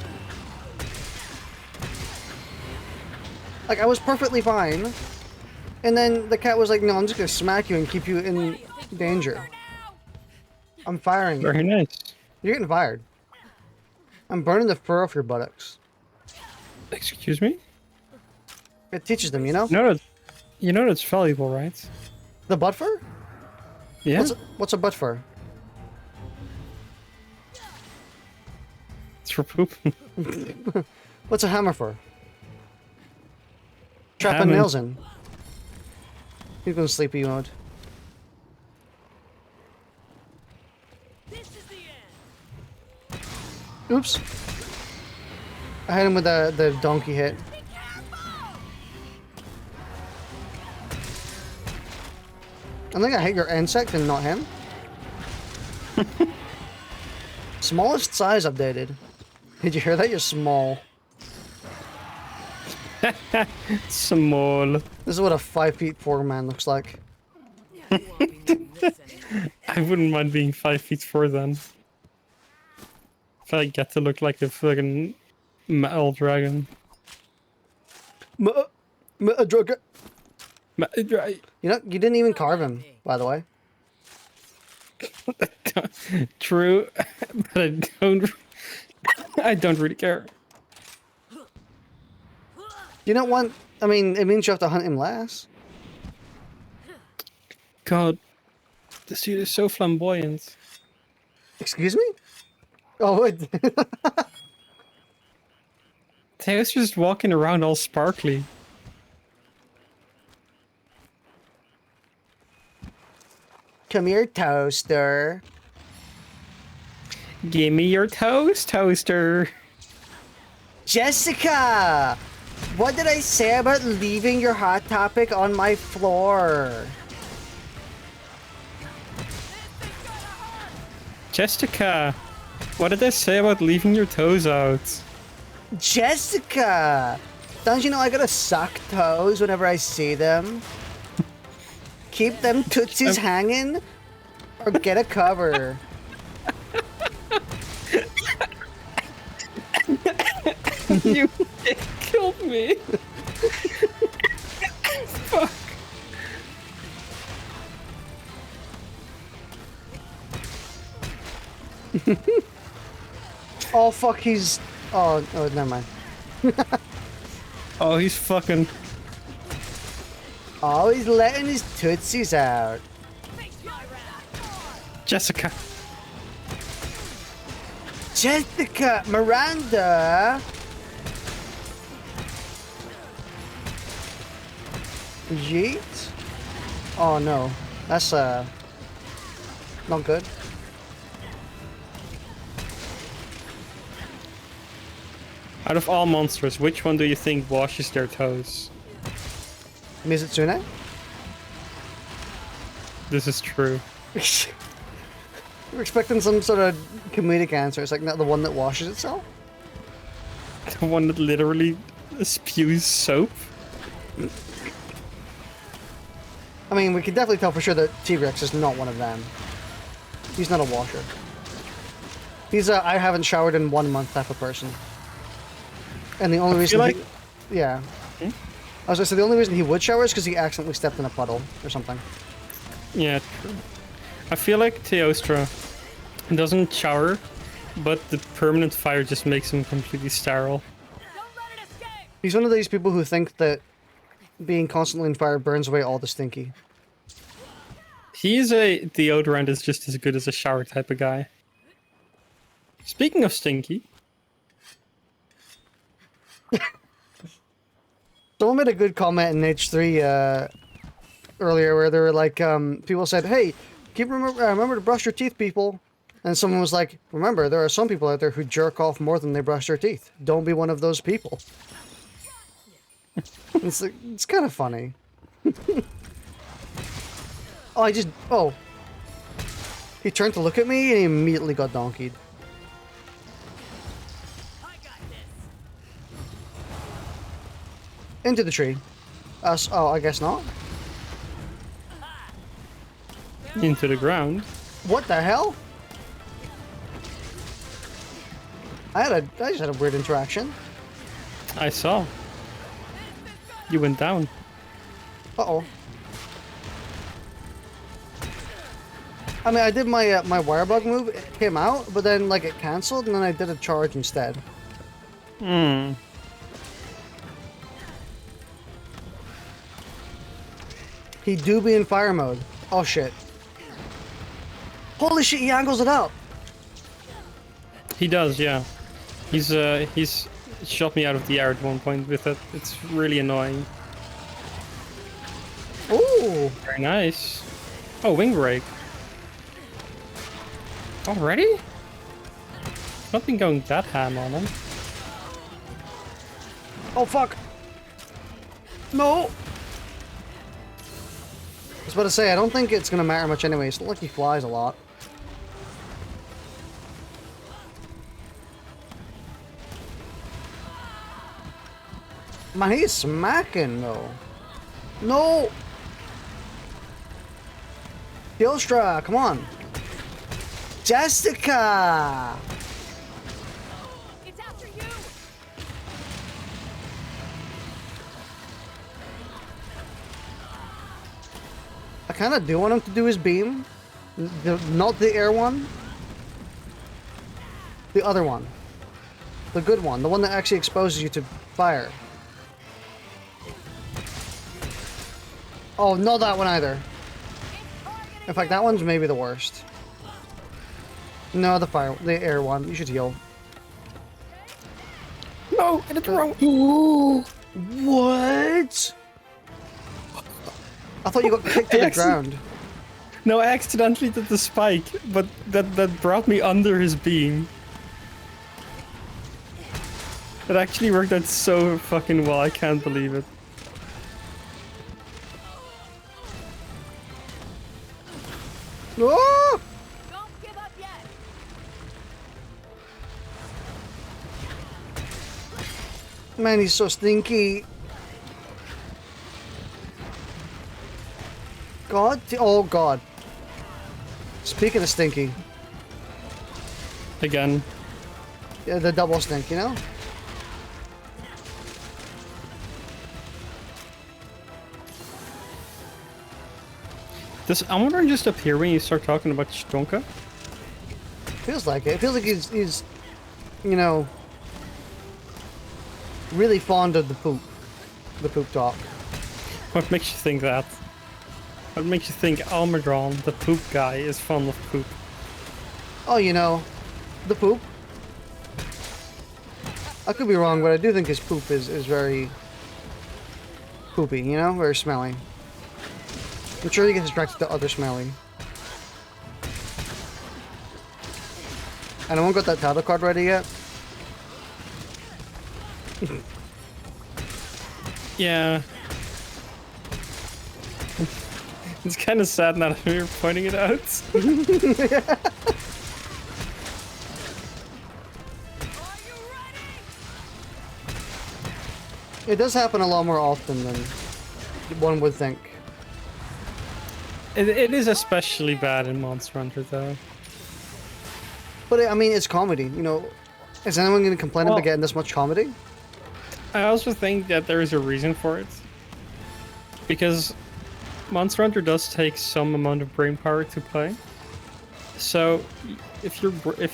Like, I was perfectly fine. And then the cat was like, no, I'm just gonna smack you and keep you in danger. I'm firing you. Very nice. You're getting fired. I'm burning the fur off your buttocks. Excuse me? It teaches them, you know? You know that's valuable, right? The butt fur? Yeah. What's a butt fur? It's for poop. What's a hammer for? Trapping Hammond. nails in. He's going sleepy mode. This is the end. Oops. I hit him with the donkey hit. I think I hit your insect and not him. Smallest size updated. Did you hear that? You're small. Small. This is what a 5'4" man looks like. I wouldn't mind being 5'4" then. If I get to look like a fucking metal dragon. You know, you didn't even carve him, by the way. True, but I don't really care. You don't want. I mean, it means you have to hunt him less. God, this dude is so flamboyant. Excuse me? Oh, wait. Tails just walking around all sparkly. Come here, toaster. Give me your toast, toaster. Jessica! What did I say about leaving your Hot Topic on my floor? Jessica, what did I say about leaving your toes out? Jessica! Don't you know I gotta suck toes whenever I see them? Keep them tootsies hanging, or get a cover. You killed me. Fuck. Oh fuck, he's... Oh, never mind. Oh, he's fucking... Oh, he's letting his tootsies out. Jessica. Jessica! Miranda! Yeet? Oh no. That's, not good. Out of all monsters, which one do you think washes their toes? Mizutsune? This is true. You're expecting some sort of comedic answer. It's like not the one that washes itself? The one that literally spews soap? I mean, we can definitely tell for sure that T-Rex is not one of them. He's not a washer. He's a I haven't showered in 1 month type of person. And the only reason yeah. Hmm? I was gonna say the only reason he would shower is because he accidentally stepped in a puddle or something. Yeah, true. I feel like Teostra doesn't shower, but the permanent fire just makes him completely sterile. He's one of these people who think that being constantly in fire burns away all the stinky. He's a deodorant is just as good as a shower type of guy. Speaking of stinky. Someone made a good comment in H3 earlier where they were like, people said, hey, remember to brush your teeth, people. And someone was like, remember, there are some people out there who jerk off more than they brush their teeth. Don't be one of those people. It's kind of funny. Oh. He turned to look at me and he immediately got donkeyed. Into the tree. Oh, I guess not. Into the ground. What the hell? I just had a weird interaction. I saw. You went down. Uh-oh. I mean, I did my my wirebug move. It came out, but then like it canceled, and then I did a charge instead. Hmm. He do be in fire mode. Oh shit. Holy shit, he angles it out. He does, yeah. He's shot me out of the air at one point with it. It's really annoying. Ooh. Very nice. Oh, wing break. Already? I've not been going that ham on him. Oh fuck! No! I was about to say, I don't think it's gonna matter much anyway. It's not like he flies a lot. Man, he's smacking though. No! Dilstra, come on! Jessica! It's after you. I kind of do want him to do his beam. Not the air one. The other one. The good one. The one that actually exposes you to fire. Oh, not that one either. In fact, that one's maybe the worst. No, the air one. You should heal. No, and it's wrong. What? I thought you got kicked to the ground. No, I accidentally did the spike, but that brought me under his beam. It actually worked out so fucking well, I can't believe it. Oh! Don't give up yet. Man, he's so stinky. God, oh God. Speaking of stinky. Again. Yeah, the double stink, you know? Does Amador just appear when you start talking about Stonka? Feels like it. It feels like he's you know, really fond of the poop. The poop talk. What makes you think that? What makes you think Almudron, the poop guy, is fond of poop? Oh, you know, the poop. I could be wrong, but I do think his poop is very poopy, you know? Very smelly. I'm sure he gets distracted to other smelly. And I won't got that title card ready yet. Yeah. It's kind of sad now that you're pointing it out. Are you ready? It does happen a lot more often than one would think. It is especially bad in Monster Hunter, though. But I mean, it's comedy, you know. Is anyone going to complain about getting this much comedy? I also think that there is a reason for it. Because Monster Hunter does take some amount of brain power to play. So if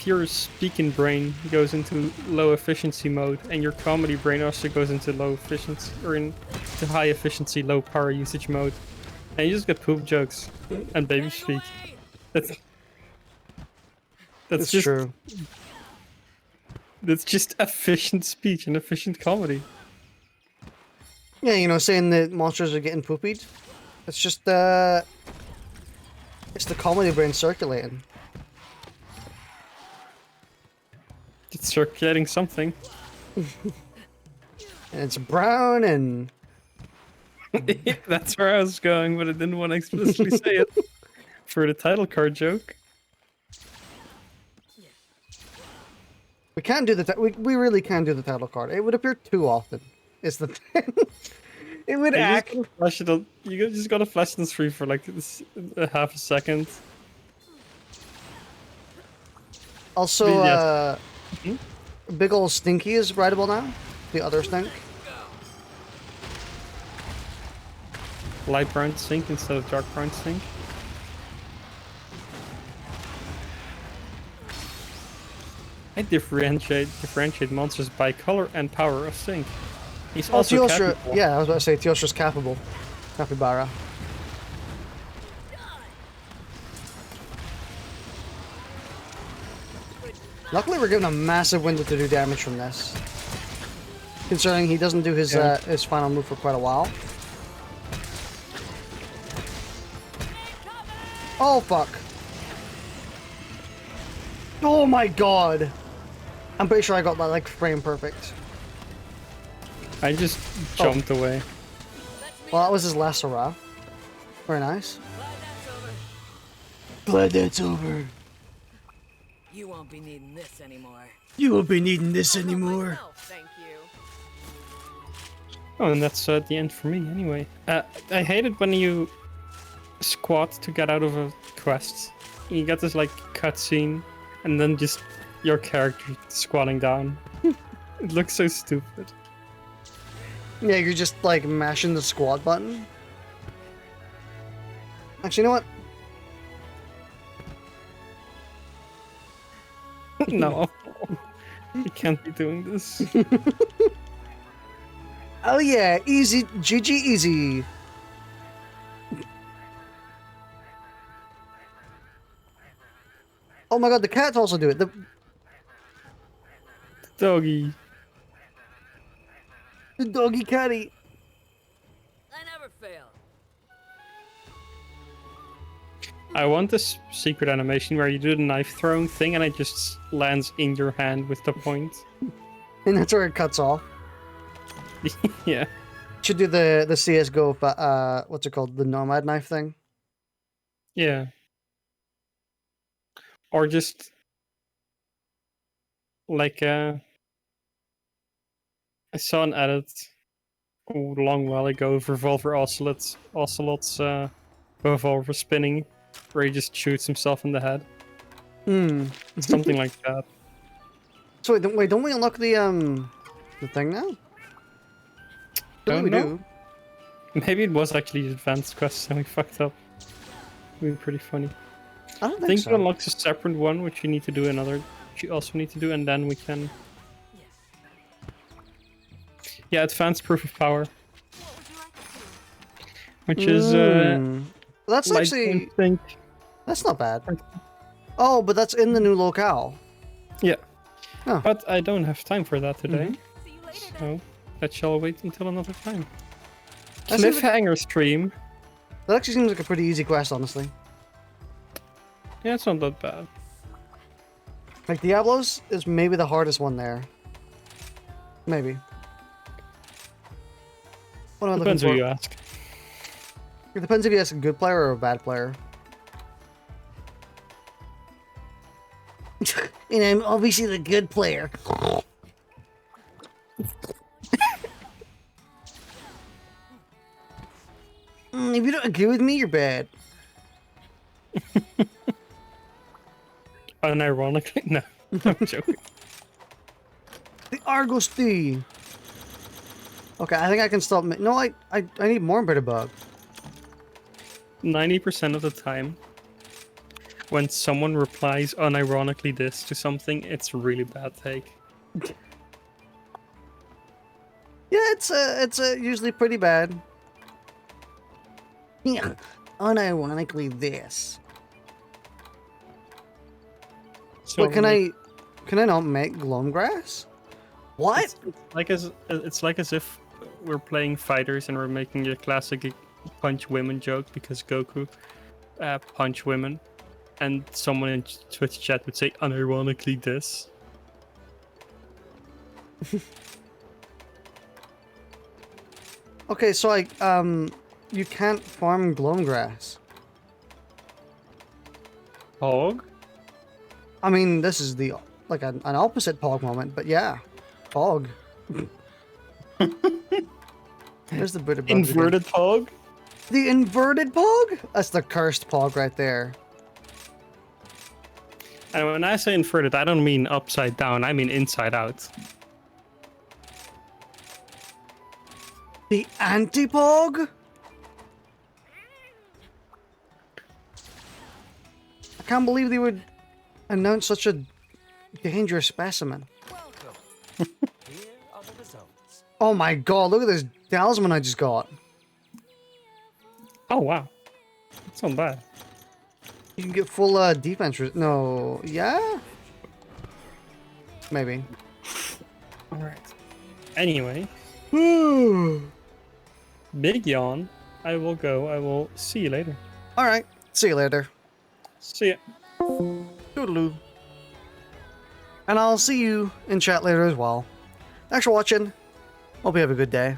your speaking brain goes into low efficiency mode and your comedy brain also goes into low efficiency or into high efficiency, low power usage mode, and you just get poop jokes and baby speak. That's It's just true. That's just efficient speech and efficient comedy. Yeah, you know, saying that monsters are getting poopied. It's just it's the comedy brain circulating. It's circulating something. And it's brown and That's where I was going, but I didn't want to explicitly say it for the title card joke. we can't do the we really can't do the title card. It would appear too often. Is the thing. It would act. You just gotta flash this free for like a half a second. Also, Yes. big ol' Stinky is rideable now. The other Stink. Light brown stink instead of dark brown stink. I differentiate monsters by color and power of stink. He's also Teostra, capable. yeah, I was about to say Teostra's capable. Capybara. Luckily, we're given a massive window to do damage from this. Considering he doesn't do his his final move for quite a while. Oh fuck! Oh my god! I'm pretty sure I got that like frame perfect. I just jumped away. Well, that was his last hurrah. Very nice. Glad that's over. Glad that's over. You won't be needing this anymore. You won't be needing this anymore. Myself, thank you. Oh, and that's the end for me anyway. I hate it when you squat to get out of a quest. You get this like cutscene, and then just your character squatting down. It looks so stupid. Yeah, you're just like mashing the squat button. Actually, you know what? No, you can't be doing this. Oh yeah, easy, GG easy. Oh my god, the cats also do it. Doggy. The doggy catty. I never fail. I want this secret animation where you do the knife throwing thing and it just lands in your hand with the point. And that's where it cuts off. Yeah. Should do the CS:GO, but what's it called? The nomad knife thing. Yeah. Or just like I saw an edit a long while ago of Revolver Ocelot's revolver spinning, where he just shoots himself in the head. Hmm. Something like that. So wait, don't we unlock the thing now? I Don't we know. do. Maybe it was actually advanced quests and we fucked up. Would be pretty funny. I don't I think think it so. unlocks a separate one, which you need to do another. Which you also need to do, and then we can. Yeah, advanced proof of power. Which is That's I actually don't think. that's not bad. Oh, but that's in the new locale. Yeah. Oh. But I don't have time for that today. See you later. So that shall wait until another time. That seems like- Cliffhanger stream. That actually seems like a pretty easy quest, honestly. Yeah, it's not that bad. Like Diablos is maybe the hardest one there. Maybe. What am I Depends who looking you for? ask. It depends if you ask a good player or a bad player. And I'm obviously the good player. If you don't agree with me, you're bad. Unironically, no. I'm joking. The Argos D. Okay, I think I can stop. No, I need more Bitterbug. 90% of the time, when someone replies unironically this to something, it's a really bad take. Yeah, it's usually pretty bad. Yeah, unironically this. So But can I not make Gloamgrass? What? It's like as if we're playing fighters and we're making a classic punch women joke because Goku punch women, and someone in Twitch chat would say unironically this. Okay, so you can't farm Gloamgrass. Hog? I mean, this is the like an opposite Pog moment, but yeah, Pog. There's the Bitterbug. Inverted hog? The inverted Pog? That's the cursed Pog right there. And when I say inverted, I don't mean upside down, I mean inside out. The anti-Pog? I can't believe they would announce such a dangerous specimen. Welcome. Here are the results. Oh my god, look at this talisman I just got. Oh wow. That's not bad. You can get full defense. No, yeah? Maybe. Alright. Anyway, big yawn. I will go. I will see you later. Alright, see you later. See ya. Toodaloo. And I'll see you in chat later as well. Thanks for watching. Hope you have a good day.